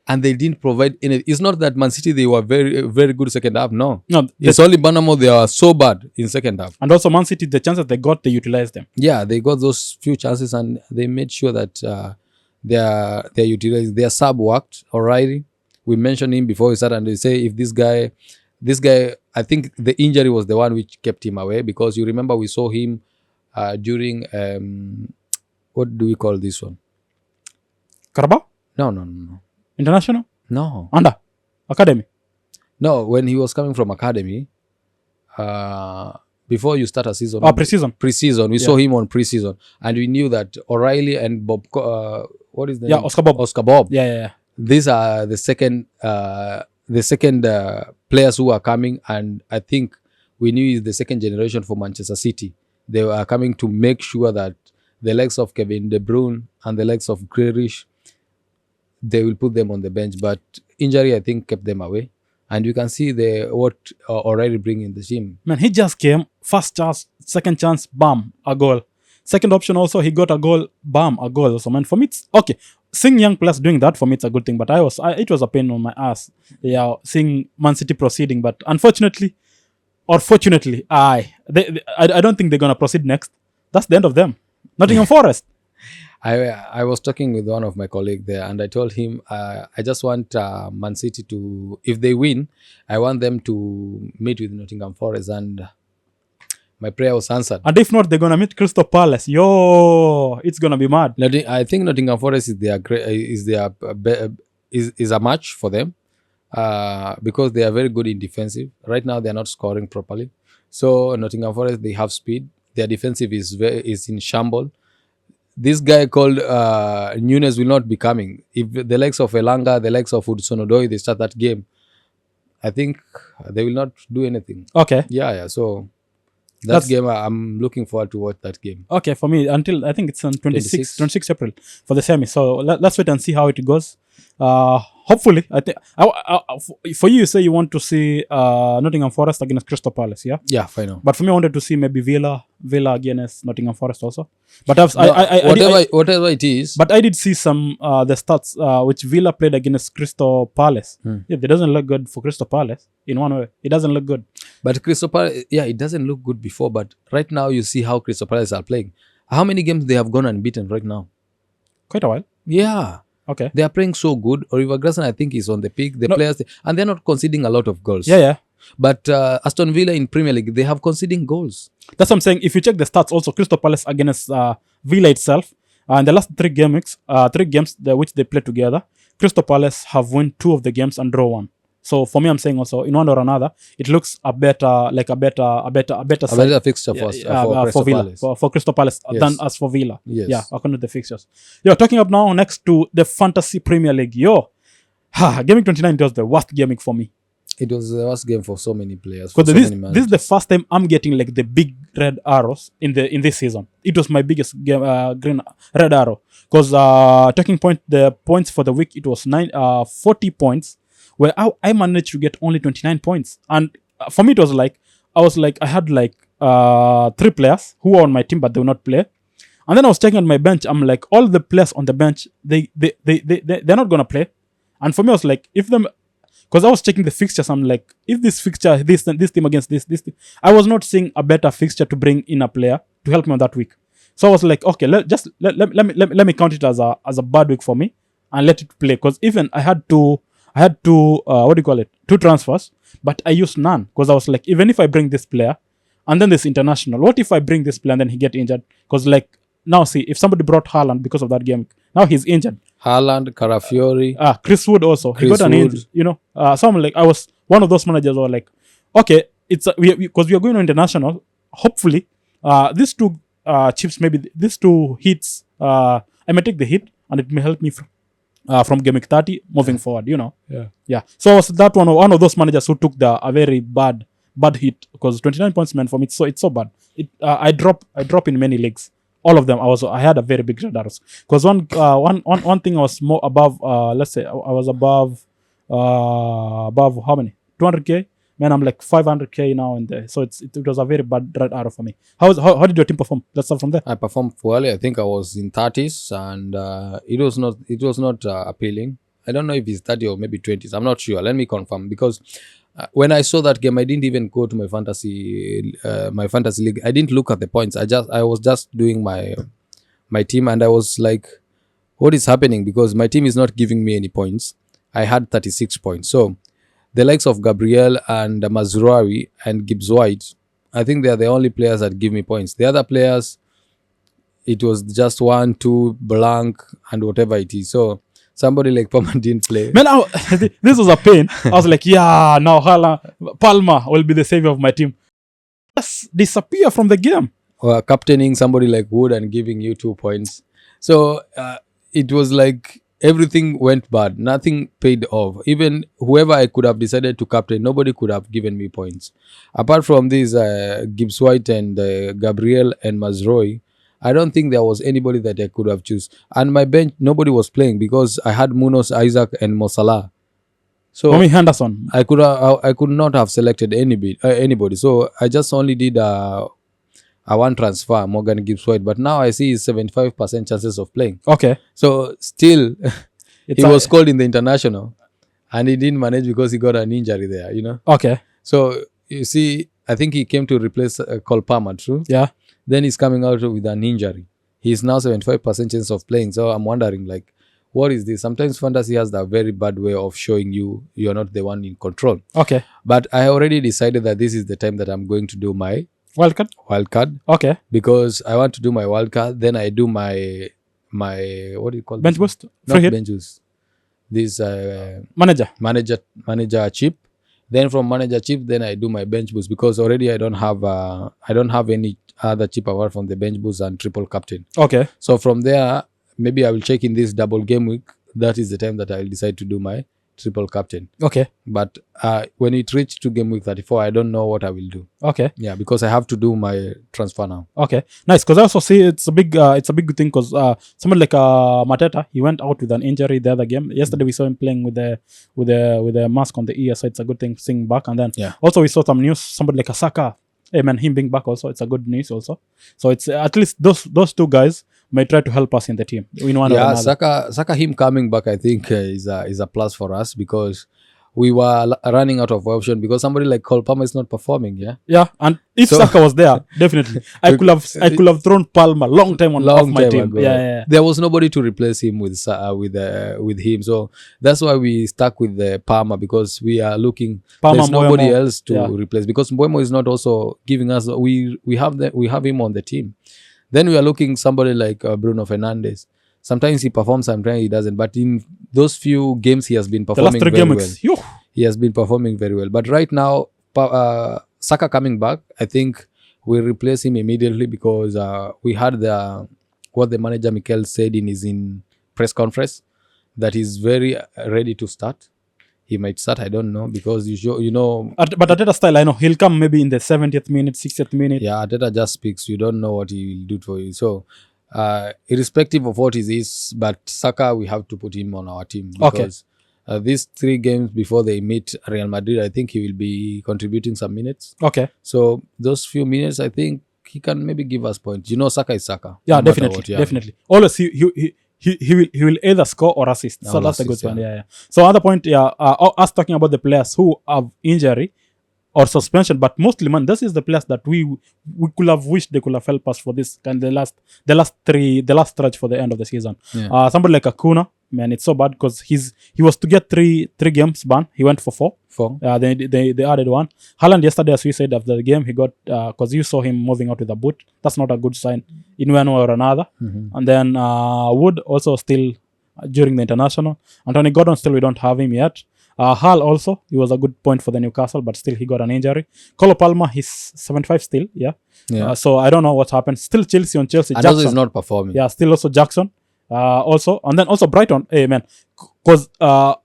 and they didn't provide anything. It's not that Man City, they were very, very good second half. No. It's only Bournemouth, they are so bad in second half. And also Man City, the chances they got, they utilized them. Yeah, they got those few chances and they made sure that they're utilizing. Their sub worked. O'Reilly, we mentioned him before we started, and they say if this guy, I think the injury was the one which kept him away, because you remember we saw him during what do we call this one? Carabao? No. International? No. Under? Academy? No, when he was coming from academy, before you start a season. Preseason. Preseason. We saw him on preseason, and we knew that O'Reilly and Bob. What is the name? Oscar Bob. Oscar Bob. Yeah. These are the second players who are coming, and I think we knew he's the second generation for Manchester City. They were coming to make sure that the likes of Kevin De Bruyne and the likes of Grealish, they will put them on the bench. But injury, I think, kept them away. And you can see what already bring in the team. Man, he just came, first chance, second chance, bam, a goal. Second option also, he got a goal, bam, a goal also. Man, for me, it's okay. Seeing young players doing that, for me, it's a good thing. But it was a pain on my ass. Yeah, seeing Man City proceeding. But unfortunately, or fortunately, I don't think they're going to proceed next. That's the end of them. Nottingham Forest. I was talking with one of my colleagues there, and I told him I just want Man City to, if they win, I want them to meet with Nottingham Forest, and my prayer was answered. And if not, they're gonna meet Crystal Palace. Yo, it's gonna be mad. I think Nottingham Forest is a match for them because they are very good in defensive. Right now, they are not scoring properly. So Nottingham Forest, they have speed. Their defensive is in shambles. This guy called Nunes will not be coming. If the likes of Elanga, the likes of Hudson-Odoi, they start that game, I think they will not do anything. Okay. Yeah. So that game, I'm looking forward to watch that game. Okay, for me, until I think it's on 26 April for the semi. So let's wait and see how it goes. Hopefully, I think for you say you want to see Nottingham Forest against Crystal Palace, yeah? Yeah, final. But for me, I wanted to see maybe Villa against Nottingham Forest also. But whatever it is. But I did see some the stats which Villa played against Crystal Palace. Yeah, it doesn't look good for Crystal Palace in one way. It doesn't look good. But Crystal Palace, yeah, it doesn't look good before. But right now, you see how Crystal Palace are playing. How many games they have gone unbeaten right now? Quite a while. Yeah. Okay. They are playing so good. Oliver Glasson, I think, is on the peak. The players, and they're not conceding a lot of goals. Yeah. But Aston Villa in Premier League, they have conceding goals. That's what I'm saying. If you check the stats, also Crystal Palace against Villa itself, in the last three games which they played together, Crystal Palace have won 2 of the games and draw 1. So for me, I'm saying also in one or another, it looks a better fixture for Villa, for Crystal Palace than as for Villa. Yes. Yeah, according to the fixtures. Talking up now next to the Fantasy Premier League. Gaming 29 was the worst gaming for me. It was the worst game for so many players. Because this is the first time I'm getting like the big red arrows in this season. It was my biggest game, green red arrow. Because the points for the week, it was 40 points. Where I managed to get only 29 points. And for me, it was like, I had like 3 players who were on my team, but they will not play. And then I was checking on my bench. I'm like, all the players on the bench, they're not going to play. And for me, I was like, because I was checking the fixtures, I'm like, if this fixture, this team against this team, I was not seeing a better fixture to bring in a player to help me on that week. So I was like, okay, let me count it as a bad week for me and let it play. Because even I had two 2 transfers, but I used none because I was like, even if I bring this player and then this international, what if I bring this player and then he get injured? Because like now, see, if somebody brought Haaland because of that game, now he's injured. Haaland, Carafiori, Chris Wood also, he got an injury. So I'm like, I was one of those managers who were like, okay, it's because we are going to international. Hopefully, these 2 chips, maybe these 2 hits, I may take the hit and it may help me from game 30 moving forward, Yeah. So I was that one of those managers who took a very bad hit because 29 points, man, for me it's so bad. I drop in many leagues. All of them I had a very big red arrows. Because one thing I was more above, let's say I was above how many? 200k? Man, I'm like 500k now in there. So it was a very bad red arrow for me. How did your team perform? Let's start from there. I performed well. I think I was in 30s and it was not appealing. I don't know if it's 30 or maybe 20s. I'm not sure. Let me confirm because when I saw that game, I didn't even go to my fantasy league. I didn't look at the points. I was just doing my team and I was like, what is happening? Because my team is not giving me any points. I had 36 points. So the likes of Gabriel and Mazraoui and Gibbs White, I think they are the only players that give me points. The other players, it was just 1, 2, blank, and whatever it is. So somebody like Palmer didn't play. Man, this was a pain. I was like, yeah, now Palmer will be the savior of my team. just disappear from the game. Or captaining somebody like Wood and giving you 2 points. So it was like everything went bad. Nothing paid off. Even whoever I could have decided to captain, nobody could have given me points. Apart from these Gibbs White and Gabriel and Mazroy, I don't think there was anybody that I could have choose. And my bench, nobody was playing because I had Munoz, Isaac, and Mosala. So Tommy Henderson. I could not have selected anybody. So I just only did a one transfer, Morgan Gibbs White. But now I see 75% chances of playing. Okay. So still, It's he was called in the international, and he didn't manage because he got an injury there. You know. Okay. So you see, I think he came to replace Cole Palmer. True. Yeah. Then he's coming out with an injury. He's now 75% chance of playing. So I'm wondering, like, what is this? Sometimes fantasy has that very bad way of showing you're not the one in control. Okay. But I already decided that this is the time that I'm going to do my wildcard. Okay. Because I want to do my wildcard. Then I do my what do you call Bench this? boost. Not Free hit. bench boost. This manager chip. Then from manager chip, then I do my bench boost because already I don't have any other chip apart from the bench boost and triple captain. Okay. So from there, maybe I will check in this double game week. That is the time that I will decide to do my triple captain. Okay. But when it reaches to game week 34, I don't know what I will do. Okay. Yeah, because I have to do my transfer now. Okay. Nice. Because I also see it's a big good thing because somebody like Mateta, he went out with an injury the other game. Yesterday we saw him playing with the mask on the ear, so it's a good thing seeing back. And then also we saw some news. Somebody like a Saka, hey man, him being back also, it's a good news also. So it's at least those two guys may try to help us in the team in one or another. Saka him coming back, I think is a plus for us because we were running out of option because somebody like Cole Palmer is not performing. Yeah, and if Saka was there, definitely I could have thrown Palmer long time off my team. Ago. Yeah. There was nobody to replace him with him, so that's why we stuck with the Palmer because we are looking. Palmer, there's nobody Mbeumo, else to replace because Mbeumo is not also giving us. We have him on the team. Then we are looking somebody like Bruno Fernandes. Sometimes he performs, sometimes he doesn't. But in those few games, he has been performing very well. He has been performing very well. But right now, Saka coming back, I think we'll replace him immediately because we had what the manager Mikel said in his press conference that he's very ready to start. He might start, I don't know, because you know. But Arteta style, I know he'll come maybe in the 70th minute, 60th minute. Yeah, Arteta just speaks. You don't know what he will do for you. So, irrespective of what it is, but Saka, we have to put him on our team because these 3 games before they meet Real Madrid, I think he will be contributing some minutes. Okay. So those few minutes, I think he can maybe give us points. You know, Saka is Saka. Yeah, no definitely. Always he will either score or assist. So that's a good one. Yeah. So other point, us talking about the players who have injury or suspension, but mostly, man, this is the players that we could have wished they could have helped us for this kind of the last stretch for the end of the season. Yeah. Somebody like Acuna, man, it's so bad because he was to get three games ban. He went for 4. They added 1. Haaland yesterday, as we said after the game, he got because you saw him moving out with a boot. That's not a good sign in one way or another. Mm-hmm. And then Wood also still during the international. Anthony Gordon still we don't have him yet. Hall also, he was a good point for the Newcastle, but still he got an injury. Cole Palmer, he's 75 still, so I don't know what happened. Still Chelsea. And Jackson also is not performing. Yeah, still also Jackson. Also, and then also Brighton. Hey man, because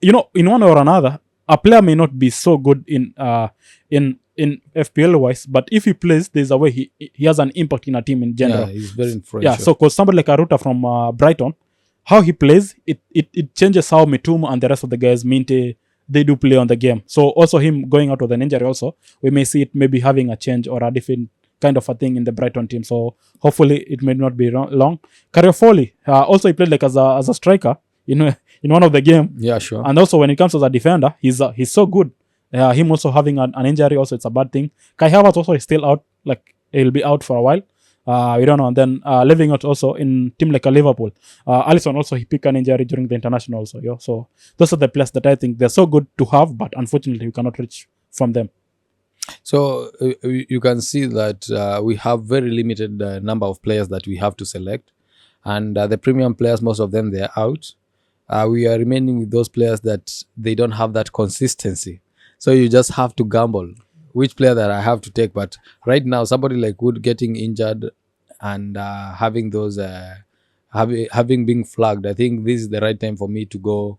in one or another, a player may not be so good in FPL wise, but if he plays, there's a way he has an impact in a team in general. Yeah, he's very influential. Yeah, so because somebody like Aruta from Brighton, how he plays, it changes how Mituma and the rest of the guys, Minte, they do play on the game. So also him going out with an injury also, we may see it maybe having a change or a different kind of a thing in the Brighton team. So hopefully it may not be long. Cariofoli, also he played like as a striker in one of the game. Yeah, sure. And also when it comes as a defender, he's so good. Him also having an injury also, it's a bad thing. Kai Havertz also is still out, like he'll be out for a while. We don't know. And then living out also in team like a Liverpool. Alisson also, he picked an injury during the international also. So those are the players that I think they're so good to have, but unfortunately we cannot reach from them. So you can see that we have very limited number of players that we have to select. And the premium players, most of them, they're out. We are remaining with those players that they don't have that consistency. So you just have to gamble. which player that I have to take. But right now, somebody like Wood getting injured and having those having been flagged, I think this is the right time for me to go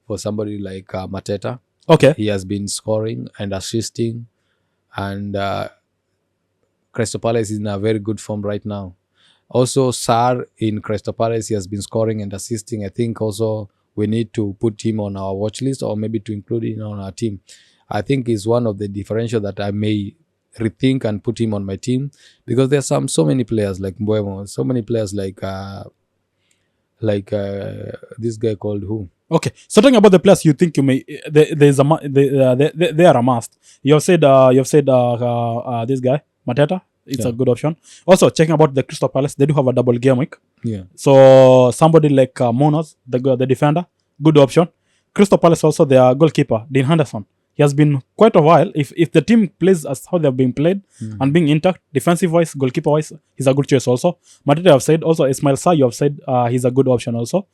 for somebody like Mateta. Okay. He has been scoring and assisting, and Crystal Palace is in a very good form right now. Also, Sar in Crystal Palace, he has been scoring and assisting. I think also we need to put him on our watch list or maybe to include him on our team. I think is one of the differential that I may rethink and put him on my team, because there's so many players like Mbuemo, so many players like this guy called who? Okay, so talking about the players you think you may, there's a they are a must. You've said this guy Mateta. It's a good option. Also, checking about the Crystal Palace, they do have a double game week. Yeah. So somebody like Munoz, the defender, good option. Crystal Palace also their goalkeeper Dean Henderson. He has been quite a while. If the team plays as how they've been played and being intact, defensive wise, goalkeeper wise, he's a good choice also. Mateta I've said also. Ismail Sarr you have said he's a good option also.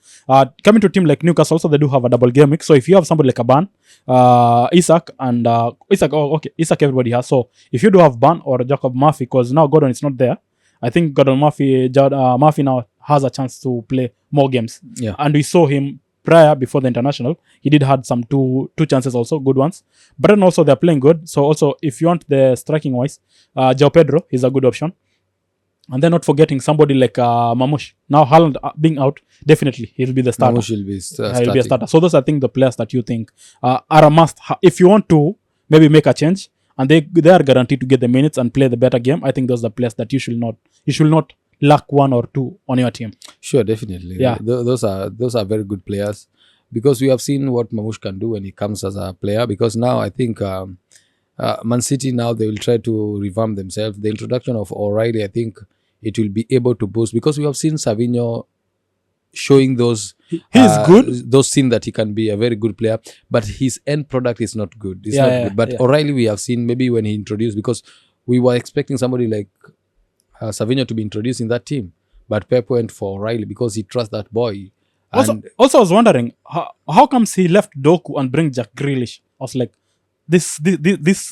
Coming to a team like Newcastle also, they do have a double game week. So if you have somebody like a Ban, Isak and Isak, Isak everybody has. So if you do have Ban or Jacob Murphy, because now Gordon is not there, I think Gordon Murphy now has a chance to play more games. Yeah. And we saw him prior before the international. He did had some two chances also, good ones. But then also they're playing good. So also if you want the striking wise, João Pedro is a good option. And then not forgetting somebody like Mamush. Now Haaland being out, definitely he'll be the starter. Mamush will be He'll be a starter. So those are, I think, the players that you think are a must. If you want to maybe make a change and they are guaranteed to get the minutes and play the better game, I think those are the players that you should not lack one or two on your team. Sure, definitely. Yeah. Those are very good players, because we have seen what Mamush can do when he comes as a player. Because now I think Man City, now they will try to revamp themselves. The introduction of O'Reilly, I think it will be able to boost, because we have seen Savinho showing those He's good. those seen that he can be a very good player, but his end product is not good. It's not good. But O'Reilly, we have seen maybe when he introduced, because we were expecting somebody like Savinho to be introduced in that team, but Pep went for O'Reilly because he trusts that boy. Also, I was wondering how comes he left Doku and bring Jack Grealish. I was like, this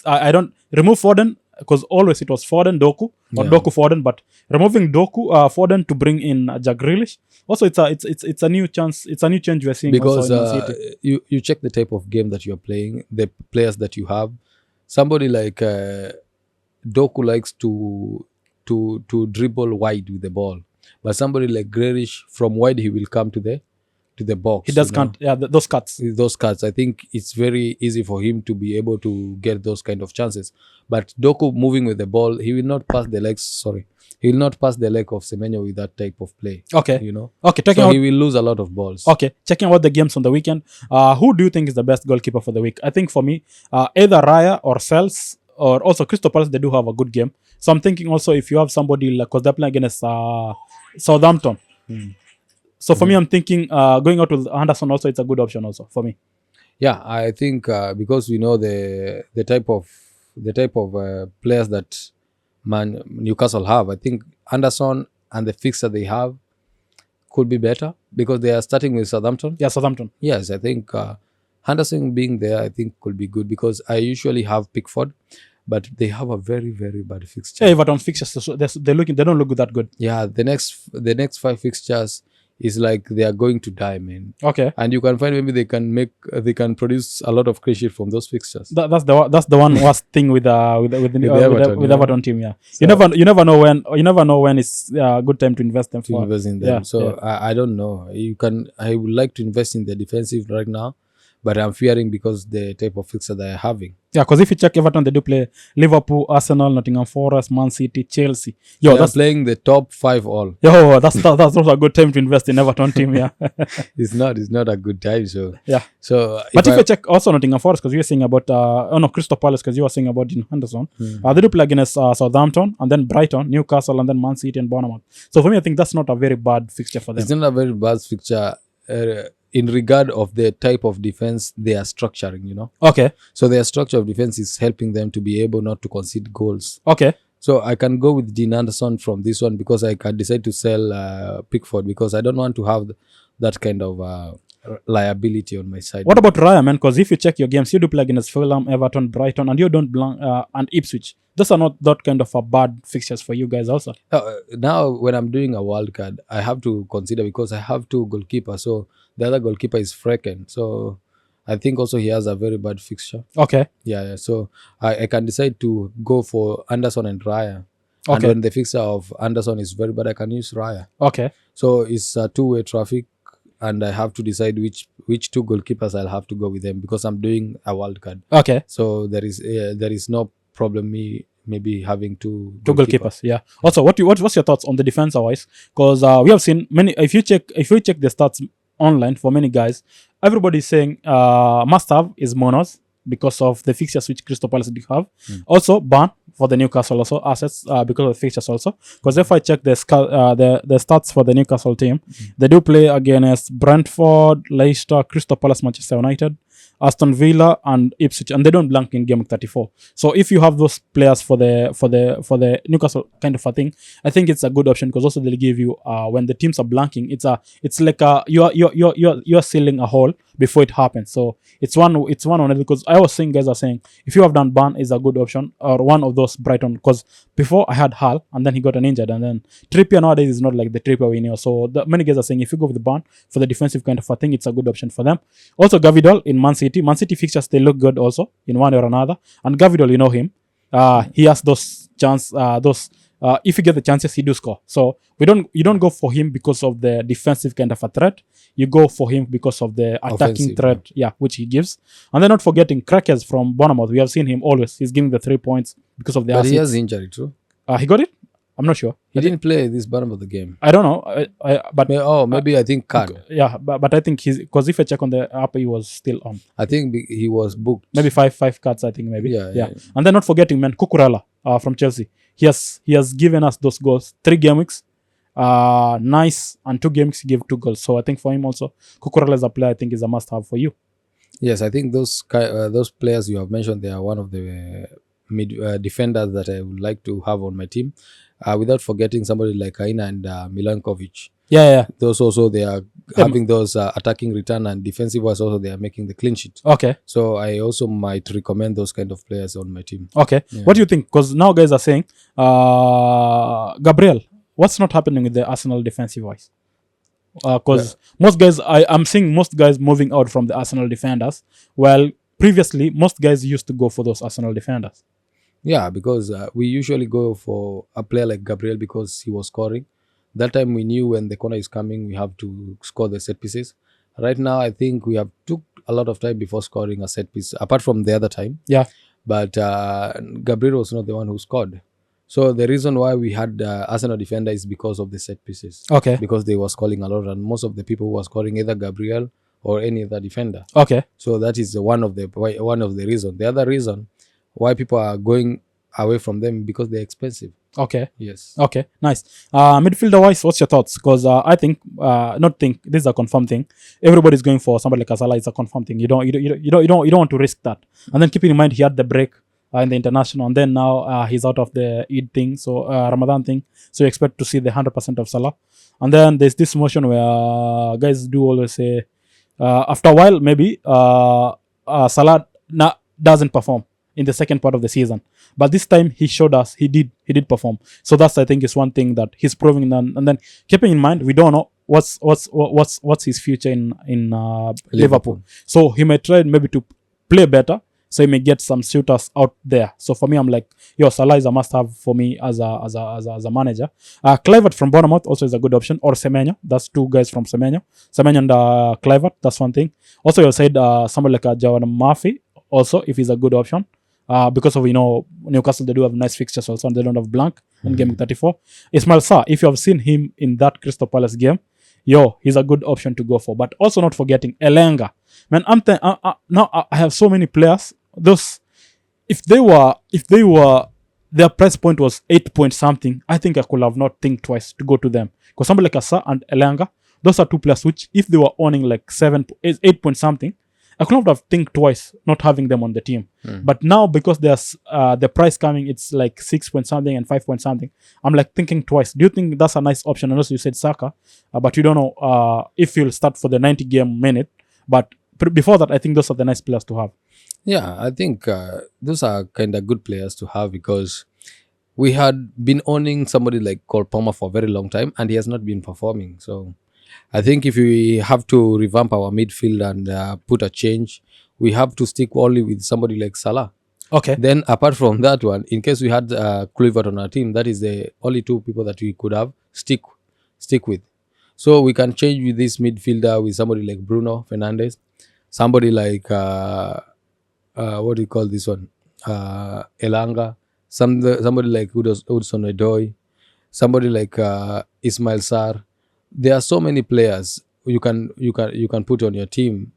I don't remove Foden, because always it was Foden Doku or Doku Foden, but removing Doku Foden to bring in Jack Grealish. Also, it's a new chance. It's a new change we're seeing. Because also in Man City. you check the type of game that you're playing, the players that you have. Somebody like Doku likes to dribble wide with the ball, but somebody like Grealish, from wide he will come to the box. He does those cuts. Those cuts, I think it's very easy for him to be able to get those kind of chances. But Doku moving with the ball, he will not pass the legs. He will not pass the leg of Semenyo with that type of play. Okay. Okay. So he will lose a lot of balls. Okay. Checking out the games on the weekend. Who do you think is the best goalkeeper for the week? I think for me, either Raya or Sels, or also Crystal Palace, they do have a good game. So I'm thinking also if you have somebody like, because they're playing against Southampton. So for me, I'm thinking going out with Anderson also, it's a good option also for me. Yeah, I think because we know the type of players that Newcastle have, I think Anderson and the fixture they have could be better, because they are starting with Southampton. Yeah, Southampton. Yes, I think Henderson being there, I think could be good, because I usually have Pickford, but they have a very, very bad fixture. Yeah, Everton fixtures, so they don't look that good. Yeah, the next 5 fixtures is like they are going to die, man. Okay. And you can find maybe they can produce a lot of clean sheet from those fixtures. That's the one worst thing with the Everton team. Yeah. So, you never know when it's a good time to invest them. Invest in them. I don't know. I would like to invest in the defensive right now, but I'm fearing because the type of fixture they are having. Yeah, because if you check Everton, they do play Liverpool, Arsenal, Nottingham Forest, Man City, Chelsea. That's playing the top 5 all. That's also a good time to invest in Everton team. Yeah, it's not a good time. So yeah. So but if you check also Nottingham Forest, because you were saying about Crystal Palace, because you were saying about Dean Henderson, they do play against Southampton and then Brighton, Newcastle, and then Man City and Bournemouth. So for me, I think that's not a very bad fixture for them. It's not a very bad fixture. In regard of the type of defense they are structuring, Okay. So their structure of defense is helping them to be able not to concede goals. Okay. So I can go with Dean Anderson from this one, because I can decide to sell Pickford, because I don't want to have that kind of liability on my side. What about Raya, man? Because if you check your games, you do play against Fulham, Everton, Brighton, and you don't and Ipswich. Those are not that kind of a bad fixtures for you guys also. Now, when I'm doing a wild card, I have to consider because I have 2 goalkeepers. So the other goalkeeper is Frecken. So I think also he has a very bad fixture. Okay. Yeah. So I can decide to go for Anderson and Raya. And Okay. when the fixture of Anderson is very bad, I can use Raya. Okay. So it's a 2-way traffic, and I have to decide which 2 goalkeepers I'll have to go with them because I'm doing a wild card. Okay. So there is no problem me maybe having 2 goalkeepers. Yeah. Also, what's your thoughts on the defense wise? Because we have seen many. If you check the stats online for many guys, everybody's saying must have is Monos because of the fixtures which Crystal Palace do have. Also, Ban for the Newcastle also assets because of the fixtures also. Because if I check the stats for the Newcastle team, they do play against Brentford, Leicester, Crystal Palace, Manchester United, Aston Villa, and Ipswich, and they don't blank in game week 34. So if you have those players for the Newcastle kind of a thing, I think it's a good option because also they'll give you when the teams are blanking, it's like you're sealing a hole before it happens. So it's one on it because I was saying guys are saying if you have done Ban is a good option or one of those Brighton because before I had Hull and then he got an injured and then Trippier nowadays is not like the Trippier we knew. So many guys are saying if you go with the Ban for the defensive kind of a thing, it's a good option for them. Also Gavidal in Man City fixtures they look good also in one or another, and Gavidal you know him, he has those chance if you get the chances he do score. So you don't go for him because of the defensive kind of a threat, you go for him because of the attacking Offensive, threat which he gives. And then not forgetting Crackers from Bournemouth, we have seen him always, he's giving the 3 points because of the But assets. he has injury too. He got it, I'm not sure. He didn't play this bottom of the game. I don't know, but Maybe I think Khan. yeah, but I think he's, because if I check on the app he was still on. I think he was booked. Maybe five cards, I think maybe. Yeah. And then not forgetting, man, Cucurella from Chelsea. He has given us those goals. 3 game weeks, nice, and 2 game weeks he gave 2 goals. So I think for him also, Cucurella as a player, I think is a must-have for you. Yes, I think those players you have mentioned, they are one of the defenders that I would like to have on my team. Without forgetting somebody like Aina and Milankovic. Yeah. Those also they are having those attacking return and defensive wise also they are making the clean sheet. Okay. So I also might recommend those kind of players on my team. Okay. Yeah. What do you think? Because now guys are saying Gabriel, what's not happening with the Arsenal defensive wise? Because most guys, I'm seeing most guys moving out from the Arsenal defenders. Well, previously most guys used to go for those Arsenal defenders. Yeah, because we usually go for a player like Gabriel because he was scoring. That time we knew when the corner is coming, we have to score the set pieces. Right now, I think we have took a lot of time before scoring a set piece, apart from the other time. Yeah. But Gabriel was not the one who scored. So the reason why we had Arsenal defender is because of the set pieces. Okay. Because they were scoring a lot, and most of the people who were scoring either Gabriel or any other defender. Okay. So that is one of the reasons. The other reason why people are going away from them because they're expensive. Okay. Yes. Okay. Nice. Midfielder wise, what's your thoughts? Because I think, this is a confirmed thing. Everybody's going for somebody like Salah. It's a confirmed thing. You don't want to risk that. And then keeping in mind he had the break in the international, and then now he's out of the Eid thing, so Ramadan thing. So you expect to see the 100% of Salah. And then there's this motion where guys do always say after a while maybe Salah doesn't perform in the second part of the season, but this time he showed us he did perform. So that's, I think, is one thing that he's proving. And then keeping in mind we don't know what's his future in Liverpool. So he may try maybe to play better, so he may get some suitors out there. So for me, I'm like, Salah is a must-have for me as a manager. Kluivert from Bournemouth also is a good option, or Semenyo. That's 2 guys from Semenyo and Kluivert. That's one thing. Also, you said somebody like Jawan Murphy also, if he's a good option. Because of Newcastle, they do have nice fixtures also, and they don't have blank in game 34. Ismail Sarr, if you have seen him in that Crystal Palace game, he's a good option to go for. But also not forgetting Elanga. Man, now I have so many players. Those, if they were their price point was 8 point something, I think I could have not think twice to go to them. Because somebody like Sarr and Elanga, those are 2 players which, if they were owning like 8 point something, I could not have think twice not having them on the team. But now because there's the price coming, it's like 6 point something and 5 point something. I'm like thinking twice. Do you think that's a nice option? And also you said Saka, but you don't know if he'll start for the 90 game minute. But before that, I think those are the nice players to have. Yeah, I think those are kind of good players to have because we had been owning somebody like Cole Palmer for a very long time and he has not been performing. So I think if we have to revamp our midfield and put a change, we have to stick only with somebody like Salah. Okay. Then apart from that one, in case we had Kluivert on our team, that is the only two people that we could have stick with. So we can change with this midfielder with somebody like Bruno Fernandes, somebody like what do you call this one? Elanga, somebody like Hudson Odoi, somebody like Ismail Sarr. There are so many players you can put on your team,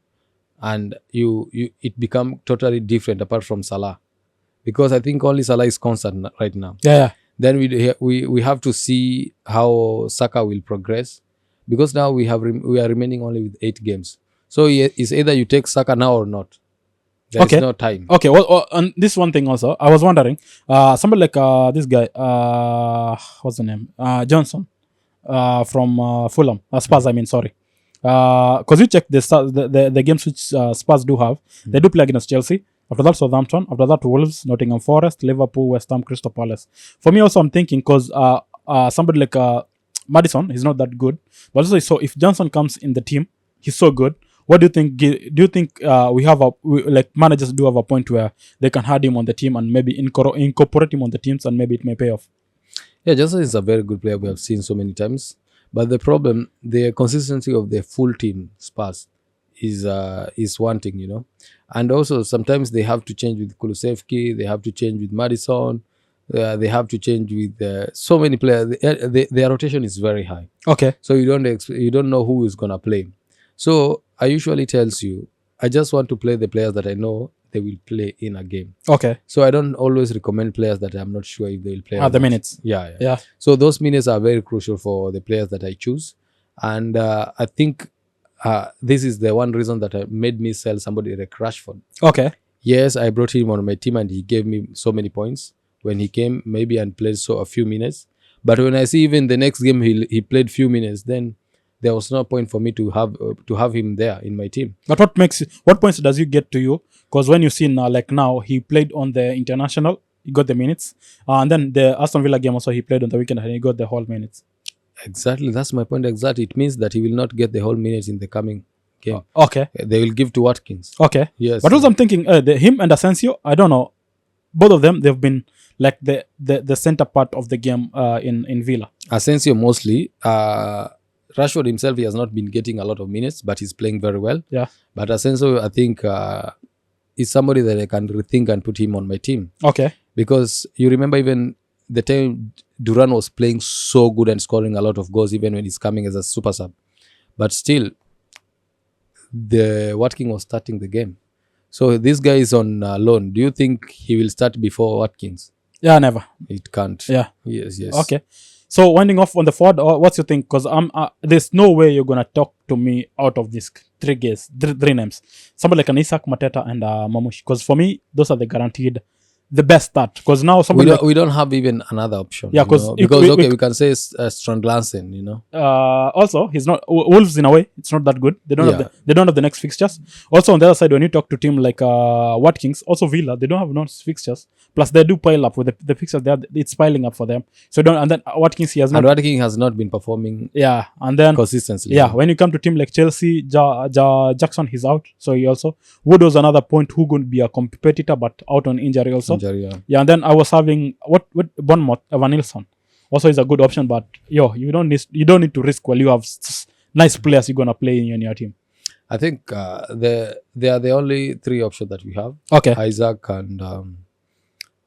and it become totally different apart from Salah, because I think only Salah is constant right now. Yeah. Then we have to see how Saka will progress, because now we are remaining only with 8 games. So it's either you take Saka now or not. There's no time. Okay. Well, and this one thing also, I was wondering, somebody like this guy, what's the name? Johnson, from Fulham, Spurs. I mean, sorry. Because you check the games which Spurs do have, they do play against Chelsea. After that, Southampton. After that, Wolves, Nottingham Forest, Liverpool, West Ham, Crystal Palace. For me, also, I'm thinking because somebody like Maddison, he's not that good. But also, so if Johnson comes in the team, he's so good. What do you think? Do you think like managers do have a point where they can add him on the team and maybe incorporate him on the teams and maybe it may pay off? Yeah, Johnson is a very good player. We have seen so many times. But the problem, the consistency of the full team Spurs is wanting, you know. And also sometimes they have to change with Kulusevski, they have to change with Maddison, they have to change with so many players. Their rotation is very high. Okay. So you don't know who is gonna play. So I usually tells you, I just want to play the players that I know they will play in a game. Okay. So I don't always recommend players that I'm not sure if they will play. The minutes. Yeah. So those minutes are very crucial for the players that I choose. And I think this is the one reason that made me sell somebody like Rashford. Okay. Yes, I brought him on my team and he gave me so many points when he came, maybe, and played a few minutes. But when I see even the next game he played few minutes, then there was no point for me to have him there in my team. But what points does he get to you? Because when you see like now, he played on the international, he got the minutes, and then the Aston Villa game also he played on the weekend and he got the whole minutes. Exactly, that's my point. Exactly, it means that he will not get the whole minutes in the coming game. Okay, they will give to Watkins. Okay, yes. But also I'm thinking, him and Asensio, I don't know, both of them they've been like the center part of the game in Villa. Asensio mostly. Rashford himself, he has not been getting a lot of minutes, but he's playing very well. Yeah. But Asensio, I think, is somebody that I can rethink and put him on my team. Okay. Because you remember even the time Duran was playing so good and scoring a lot of goals, even when he's coming as a super sub. But still, the Watkins was starting the game. So this guy is on loan. Do you think he will start before Watkins? Yeah, never. It can't. Yeah. Yes. Okay. So winding off on the forward, what's your thing? Because there's no way you're gonna talk to me out of these three names. Somebody like an Isak, Mateta, and Mamush. Because for me, those are the best start. Because now we don't have even another option. Yeah, because we can say Strand-Larsen, you know. Also, he's not Wolves in a way. It's not that good. They don't have the next fixtures. Also on the other side, when you talk to team like Watkins, also Villa, they don't have next fixtures. Plus they do pile up with the fixtures. It's piling up for them. So and then Watkins has not been performing. Yeah, and then consistently. Yeah, when you come to team like Chelsea, Jackson he's out. So he also Wood was another point who going to be a competitor but out on injury also. Yeah, and then I was having Bournemouth, Evan Nilsson. Also is a good option, but you don't need to risk while you have nice players you're gonna play in your team. I think they are the only three options that we have. Okay. Isaac and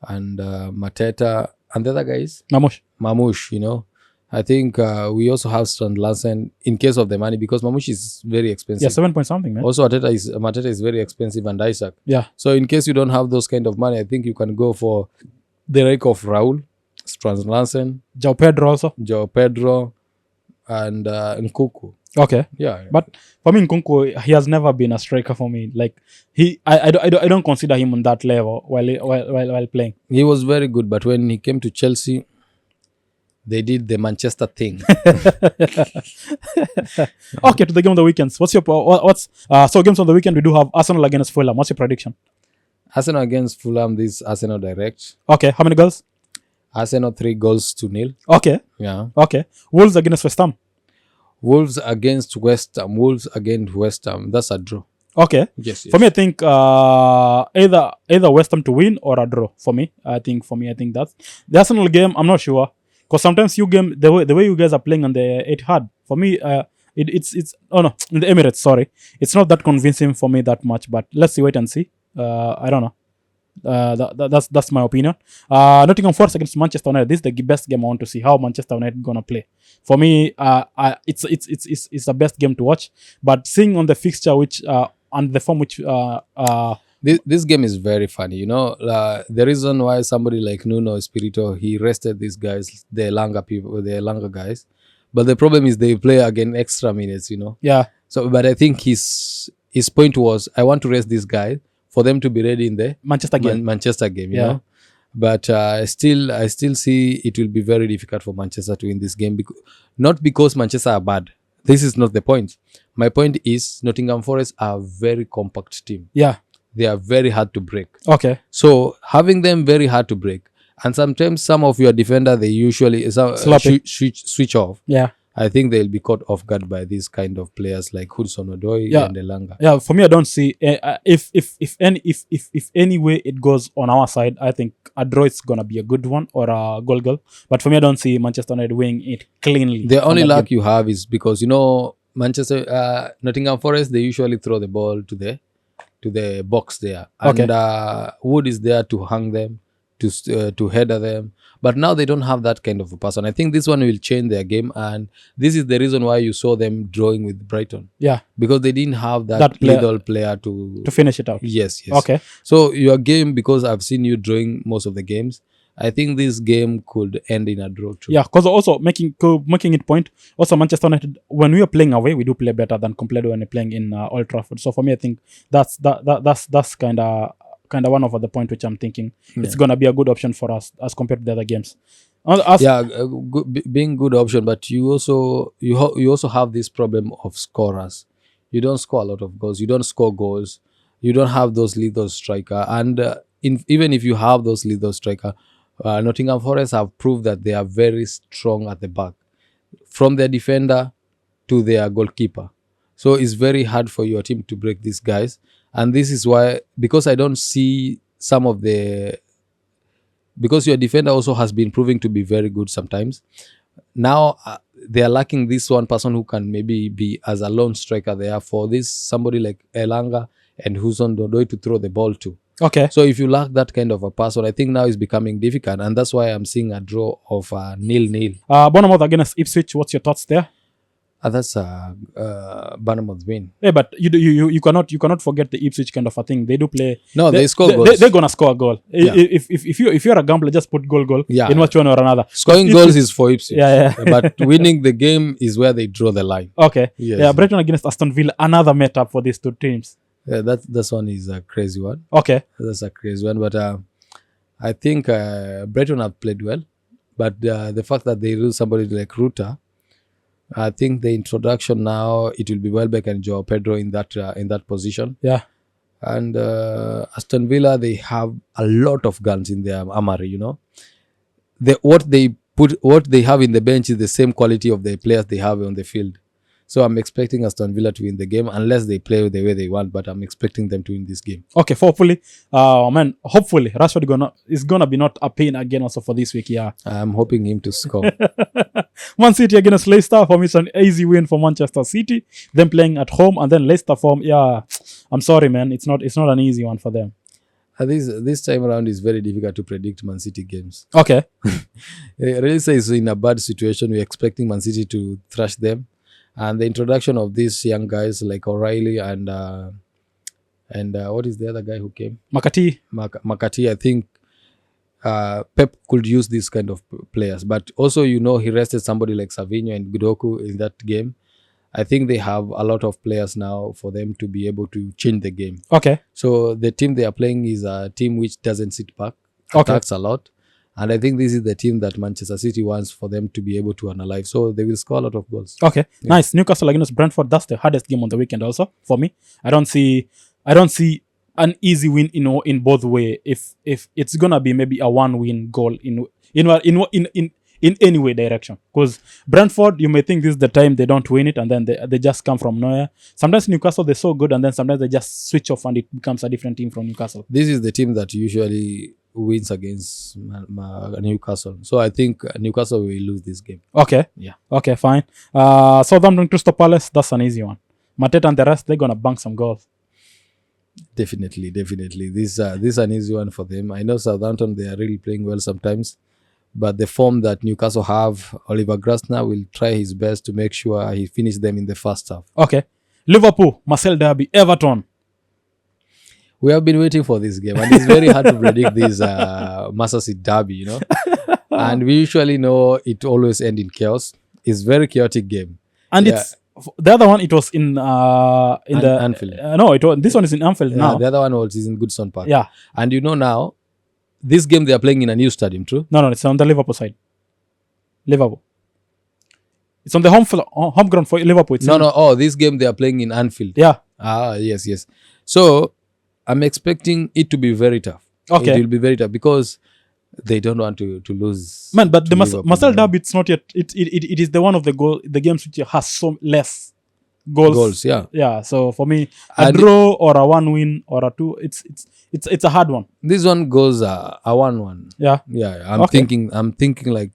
Mateta and the other guys. Mamush, you know. I think we also have Strand-Larsen in case of the money, because Mamush is very expensive. Yeah, 7 point something, man. Also, Mateta is very expensive, and Isaac. Yeah. So in case you don't have those kind of money, I think you can go for the like of Raul, Strand-Larsen, João Pedro also. João Pedro, and Nkuku. Okay. Yeah. But for me, Nkunku, he has never been a striker for me. Like I don't consider him on that level while playing. He was very good, but when he came to Chelsea, they did the Manchester thing. Okay, to the game of the weekends. What's so games on the weekend? We do have Arsenal against Fulham. What's your prediction? Arsenal against Fulham, this Arsenal direct. Okay, how many goals? Arsenal 3-0. Okay, Yeah. okay. Wolves against West Ham. Wolves against West Ham. Wolves against West Ham. That's a draw. Okay. Yes, yes. For me, I think either West Ham to win or a draw. I think that's the Arsenal game. I'm not sure because sometimes you game the way you guys are playing on the Etihad. For me, it's oh no, in the Emirates. Sorry, it's not that convincing for me that much. But let's see, wait and see. I don't know. That's my opinion. Nottingham Forest against Manchester United. This is the best game I want to see how Manchester United gonna play. For me, it's the best game to watch. But seeing on the fixture which and the form which This game is very funny. You know, the reason why somebody like Nuno Espirito, he rested these guys, the Elanga guys. But the problem is they play again extra minutes, you know. yeah So, but I think his point was, I want to rest these guys for them to be ready in the Manchester game. Manchester game, you Yeah. know. But I still see it will be very difficult for Manchester to win this game, not because Manchester are bad. This is not the point. My point is Nottingham Forest are a very compact team. Yeah. They are very hard to break. Okay. So having them very hard to break, and sometimes some of your defender they usually Sloppy. switch off. Yeah. I think they'll be caught off guard by these kind of players like Hudson-Odoi Yeah. and Elanga. Yeah. For me, I don't see if any way it goes on our side. I think a draw is gonna be a good one or a goal. But for me, I don't see Manchester United winning it cleanly. The on only that luck game. you have is because, you know, Nottingham Forest, they usually throw the ball to the box there, Okay. and Wood is there to hang them, to header them. But now they don't have that kind of a person. I think this one will change their game, and this is the reason why you saw them drawing with Brighton, Yeah. because they didn't have that That player- little player to. To finish it out. Yes, yes. Okay. So your game, because I've seen you drawing most of the games, I think this game could end in a draw too. Yeah, because also making it point. Also, Manchester United, when we are playing away, we do play better than compared to when we're playing in Old Trafford. So for me, I think that's kind of one of the point which I'm thinking it's gonna be a good option for us as compared to the other games. Being good option, but you also have this problem of scorers. You don't score a lot of goals. You don't score goals. You don't have those lethal striker, and even if you have those lethal striker, Nottingham Forest have proved that they are very strong at the back, from their defender to their goalkeeper. So it's very hard for your team to break these guys, and this is why, because I don't see because your defender also has been proving to be very good sometimes. Now they are lacking this one person who can maybe be as a lone striker there for this somebody like Elanga and Hudson-Odoi to throw the ball to. Okay. So if you lack that kind of a person, I think now it's becoming difficult, and that's why I'm seeing a draw of 0-0. Bournemouth against Ipswich. What's your thoughts there? That's a Bournemouth win. Yeah, but you cannot forget the Ipswich kind of a thing. They do play. No, they score goals. They're gonna score a goal. Yeah. If you're a gambler, just put goal. Yeah. In which one or another. Scoring Ipswich- goals is for Ipswich. Yeah. But winning the game is where they draw the line. Okay. Yes. Yeah. Brighton against Aston Villa. Another matchup for these two teams. Yeah, that one is a crazy one. Okay. That's a crazy one. But I think Brighton have played well. But the fact that they lose somebody like Ruta, I think the introduction now, it will be Welbeck and Joao Pedro in that position. Yeah. And Aston Villa, they have a lot of guns in their armory. You know, what they have in the bench is the same quality of the players they have on the field. So I'm expecting Aston Villa to win the game, unless they play the way they want. But I'm expecting them to win this game. Okay. Hopefully, Rashford is gonna be not a pain again also for this week. Yeah. I'm hoping him to score. Man City against Leicester. For me, it's an easy win for Manchester City. Them playing at home, and then Leicester form. Yeah. I'm sorry, man. It's not an easy one for them. This time around is very difficult to predict Man City games. Okay. Leicester is in a bad situation. We're expecting Man City to thrash them. And the introduction of these young guys like O'Reilly and what is the other guy who came? Makati. I think Pep could use these kind of players. But also, he rested somebody like Savinho and Gudoku in that game. I think they have a lot of players now for them to be able to change the game. Okay. So the team they are playing is a team which doesn't sit back, Okay. attacks a lot. And I think this is the team that Manchester City wants for them to be able to analyze. So they will score a lot of goals. Okay. Nice. Newcastle against Brentford. That's the hardest game on the weekend also for me. I don't see an easy win in both way. If it's gonna be maybe a 1-win goal in any way direction. Because Brentford, you may think this is the time they don't win it and then they just come from nowhere. Sometimes Newcastle, they're so good and then sometimes they just switch off and it becomes a different team from Newcastle. This is the team that usually wins against Newcastle. So I think Newcastle will lose this game. Okay. Yeah. Okay, fine. Southampton, Crystal Palace, that's an easy one. Mateta and the rest, they're going to bank some goals. Definitely. This is an easy one for them. I know Southampton, they are really playing well sometimes. But the form that Newcastle have, Oliver Grasner will try his best to make sure he finishes them in the first half. Okay. Liverpool, Marcel Derby, Everton. We have been waiting for this game, and it's very hard to predict this Merseyside derby, you know. And we usually know it always ends in chaos. It's very chaotic game. And it's the other one. It was in the Anfield. No, it was, this one is in Anfield now. The other one is in Goodson Park. Yeah. And you know now, this game they are playing in a new stadium, true? No, it's on the Liverpool side. Liverpool. It's on the home ground for Liverpool. It's this game they are playing in Anfield. Yeah. Yes. So I'm expecting it to be very tough. Okay. It will be very tough because they don't want to lose. Man, but the Marcel Derby, it's not yet. It is the one of the games which has so less goals. Yeah. Yeah. So for me, a draw or a 1-win or a 2, it's a hard one. This one goes a 1-1. Yeah. Yeah. I'm thinking like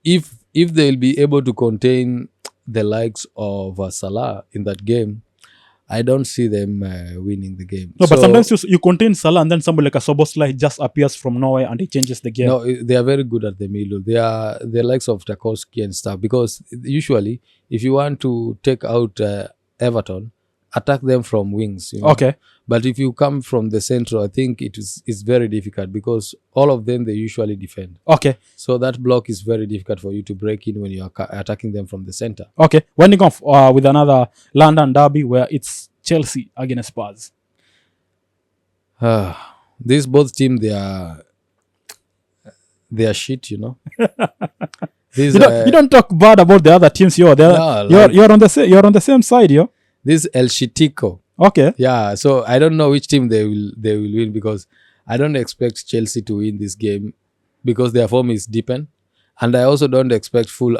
if they'll be able to contain the likes of Salah in that game, I don't see them winning the game. No, but sometimes you contain Salah and then somebody like a Soboslai just appears from nowhere and he changes the game. No, they are very good at the middle. They are the likes of Tarkowski and stuff, because usually if you want to take out Everton, attack them from wings. You know? Okay. But if you come from the central, I think it's very difficult because all of them, they usually defend. Okay. So that block is very difficult for you to break in when you are attacking them from the center. Okay. Wending off with another London derby where it's Chelsea against Spurs. These both teams, they are shit, you know. You don't talk bad about the other teams. You're on the same side, yo. This El Shitico. Okay. Yeah, so I don't know which team they will win, because I don't expect Chelsea to win this game because their form is deepened, and I also don't expect full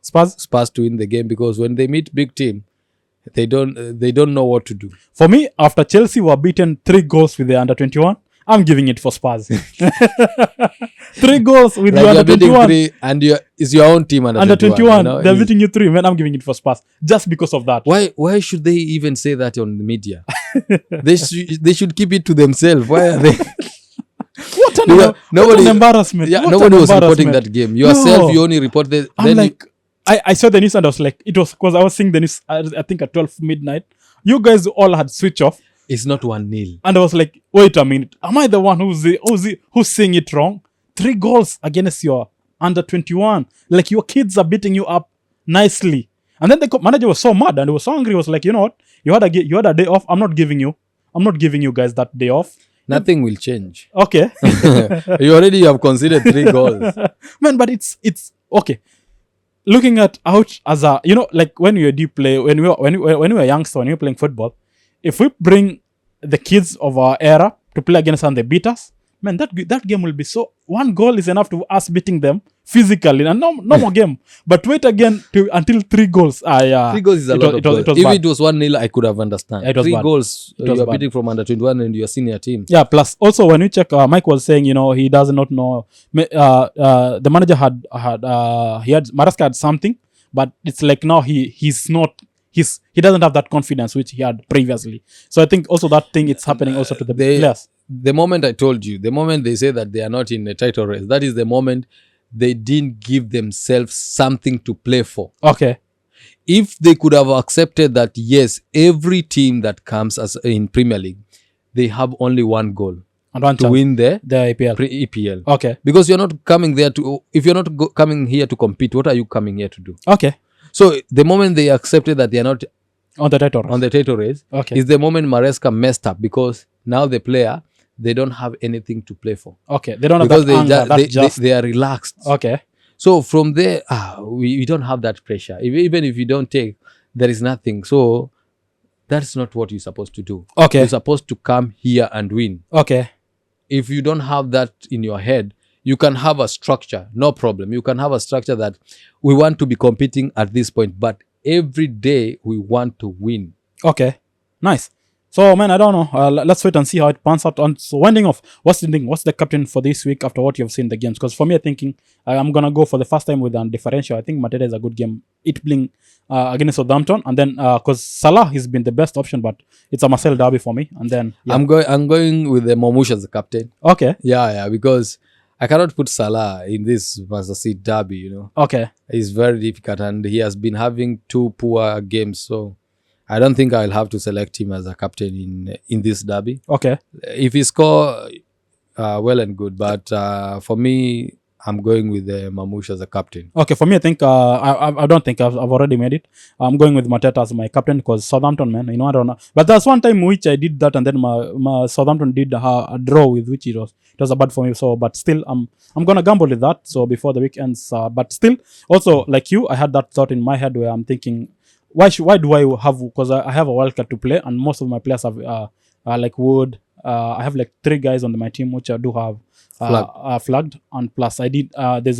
Spurs to win the game, because when they meet big team, they don't know what to do. For me, after Chelsea were beaten 3 goals with the Under-21, I'm giving it for Spurs. 3 goals with the Under-21. And it's your own team Under-21. You know? They're beating you 3. Man, I'm giving it for Spurs just because of that. Why should they even say that on the media? they should keep it to themselves. Why are they? What an embarrassment. Yeah, nobody was reporting that game. Yourself, you only reported. I'm like, I saw the news and I was like, it was because I was seeing the news, I think at 12 midnight. You guys all had switch off. It's not 1-0. And I was like, wait a minute. Am I the one who's saying it wrong? 3 goals against your Under-21. Like, your kids are beating you up nicely. And then the manager was so mad and he was so angry. He was like, you know what? You had a day off. I'm not giving you guys that day off. Nothing will change. Okay. You already have conceded 3 goals. Man, but it's okay. Looking at out as a, you know, like when you play, when we were youngster, when we were playing football, if we bring the kids of our era to play against us and they beat us, man, that game will be so... 1 goal is enough to us beating them physically, and no more game. But wait again until 3 goals. 3 goals is a lot of goals. If bad. it was 1-0, I could have understand. 3 bad. Goals, you are beating from Under-21 and your senior team. Yeah, plus also when you check, Mike was saying, you know, he does not know. The manager had Maresca had something, but it's like now he doesn't have that confidence which he had previously. So I think also that thing it's happening also to the players. The moment I told you, the moment they say that they are not in a title race, that is the moment they didn't give themselves something to play for. Okay. If they could have accepted that, yes, every team that comes as in Premier League, they have only 1 goal to win the EPL. Okay. Because you're not coming there if you're not coming here to compete, what are you coming here to do? Okay. So the moment they accepted that they are not On the title. on the title race Okay. is the moment Maresca messed up, because now the player, they don't have anything to play for, Okay. They don't have because that anger. That's they are relaxed. okay. So from there, we don't have that pressure. Even if you don't take, there is nothing. So that's not what you're supposed to do. Okay. You're supposed to come here and win. Okay. If you don't have that in your head, you can have a structure, no problem. You can have a structure that we want to be competing at this point, but every day we want to win. Okay. Nice. So, man, I don't know. Let's wait and see how it pans out. And so, winding off, what's the captain for this week after what you've seen the games? Because for me, I'm thinking I'm going to go for the first time with a differential. I think Mateta is a good game. It playing against Southampton. And then, because Salah has been the best option, but it's a Marcel derby for me. And then, yeah. I'm going with the Momush as the captain. Okay. Yeah, because I cannot put Salah in this Merseyside derby, Okay. It's very difficult, and he has been having 2 poor games. So I don't think I'll have to select him as a captain in this derby. Okay. If he score, well and good. But for me, I'm going with Mamouche as a captain. Okay, for me, I think I don't think I've already made it. I'm going with Mateta as my captain because Southampton, man, I don't know. But there's one time which I did that, and then my Southampton did a draw with which it was a bad for me. So, but still, I'm gonna gamble with that. So before the weekends, but still, also like you, I had that thought in my head where I'm thinking, why do I have? Because I have a wildcard to play, and most of my players have like Wood. I have like 3 guys on my team which I do have flagged, and plus I did there's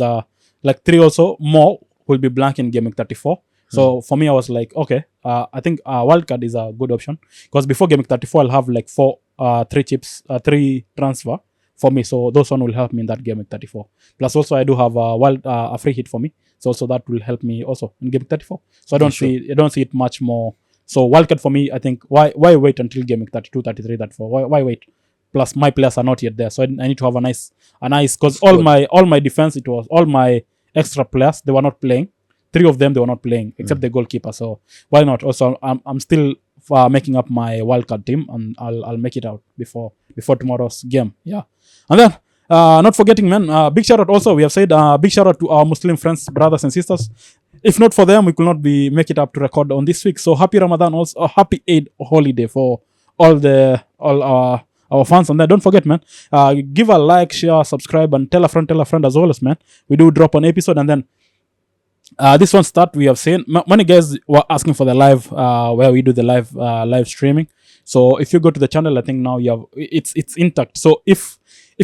like 3 also more will be blank in game week 34. So for me, I was like, okay, I think wildcard is a good option because before game week 34 I'll have like 3 chips, 3 transfer for me. So those one will help me in that game week 34. Plus also I do have a free hit for me. So also that will help me also in game week 34. So I don't see it much more. So wildcard for me, I think why wait until game week 32, 33, 34? Why wait? Plus my players are not yet there, so I need to have a nice because all my defense, it was all my extra players, they were not playing. 3 of them they were not playing except the goalkeeper. So why not? Also I'm still making up my wildcard team, and I'll make it out before tomorrow's game. Yeah, and then not forgetting, man, big shout out also. We have said big shout out to our Muslim friends, brothers and sisters. If not for them, we could not make it up to record on this week. So happy Ramadan, also happy Eid holiday for all our fans. And then don't forget, man, give a like, share, subscribe, and tell a friend as always, man. We do drop an episode, and then this one start we have seen many guys were asking for the live where we do the live streaming. So if you go to the channel, I think now you have it's intact. So if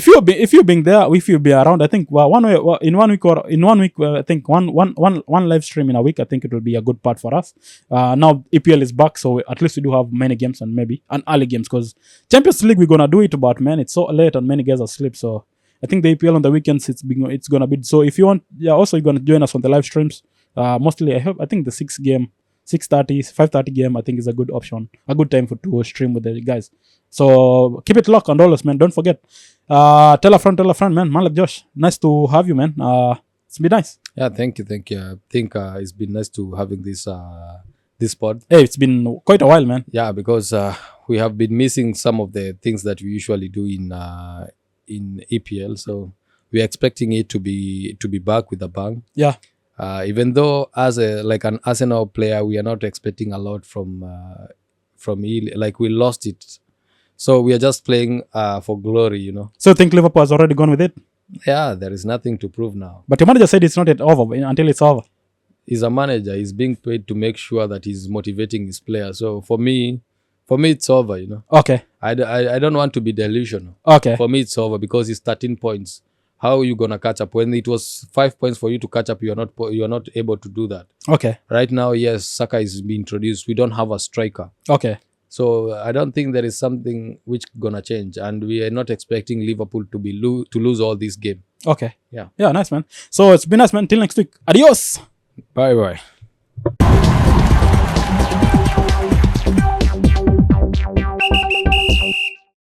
you've been there, if you'll be around, I think in one week I think one live stream in a week, I think it will be a good part for us. Now EPL is back, so at least we do have many games and maybe an early games, because Champions League we're gonna do it, but man, it's so late and many guys are asleep. So I think the EPL on the weekends it's gonna be. So if you want, also you're gonna join us on the live streams. Mostly I think the 6:30, 5:30 game, I think is a good option, a good time to stream with the guys. So keep it locked and always, man. Don't forget. Tell a friend, man. Man like Josh, nice to have you, man. It's been nice. Yeah, thank you. I think it's been nice to having this pod. Hey, it's been quite a while, man. Yeah, because we have been missing some of the things that we usually do in EPL. So we're expecting it to be back with a bang. Yeah. Even though as an Arsenal player, we are not expecting a lot from like we lost it. So we are just playing for glory, So you think Liverpool has already gone with it? Yeah, there is nothing to prove now. But your manager said it's not yet over until it's over. He's a manager. He's being paid to make sure that he's motivating his players. So for me, it's over, Okay. I don't want to be delusional. Okay. For me, it's over because it's 13 points. How are you gonna catch up when it was 5 points for you to catch up? You are not able to do that. Okay. Right now, yes, Saka is being introduced. We don't have a striker. Okay. So I don't think there is something which gonna change, and we are not expecting Liverpool to lose all this game. Okay. Yeah. Yeah, nice, man. So it's been nice, man. Till next week. Adios. Bye.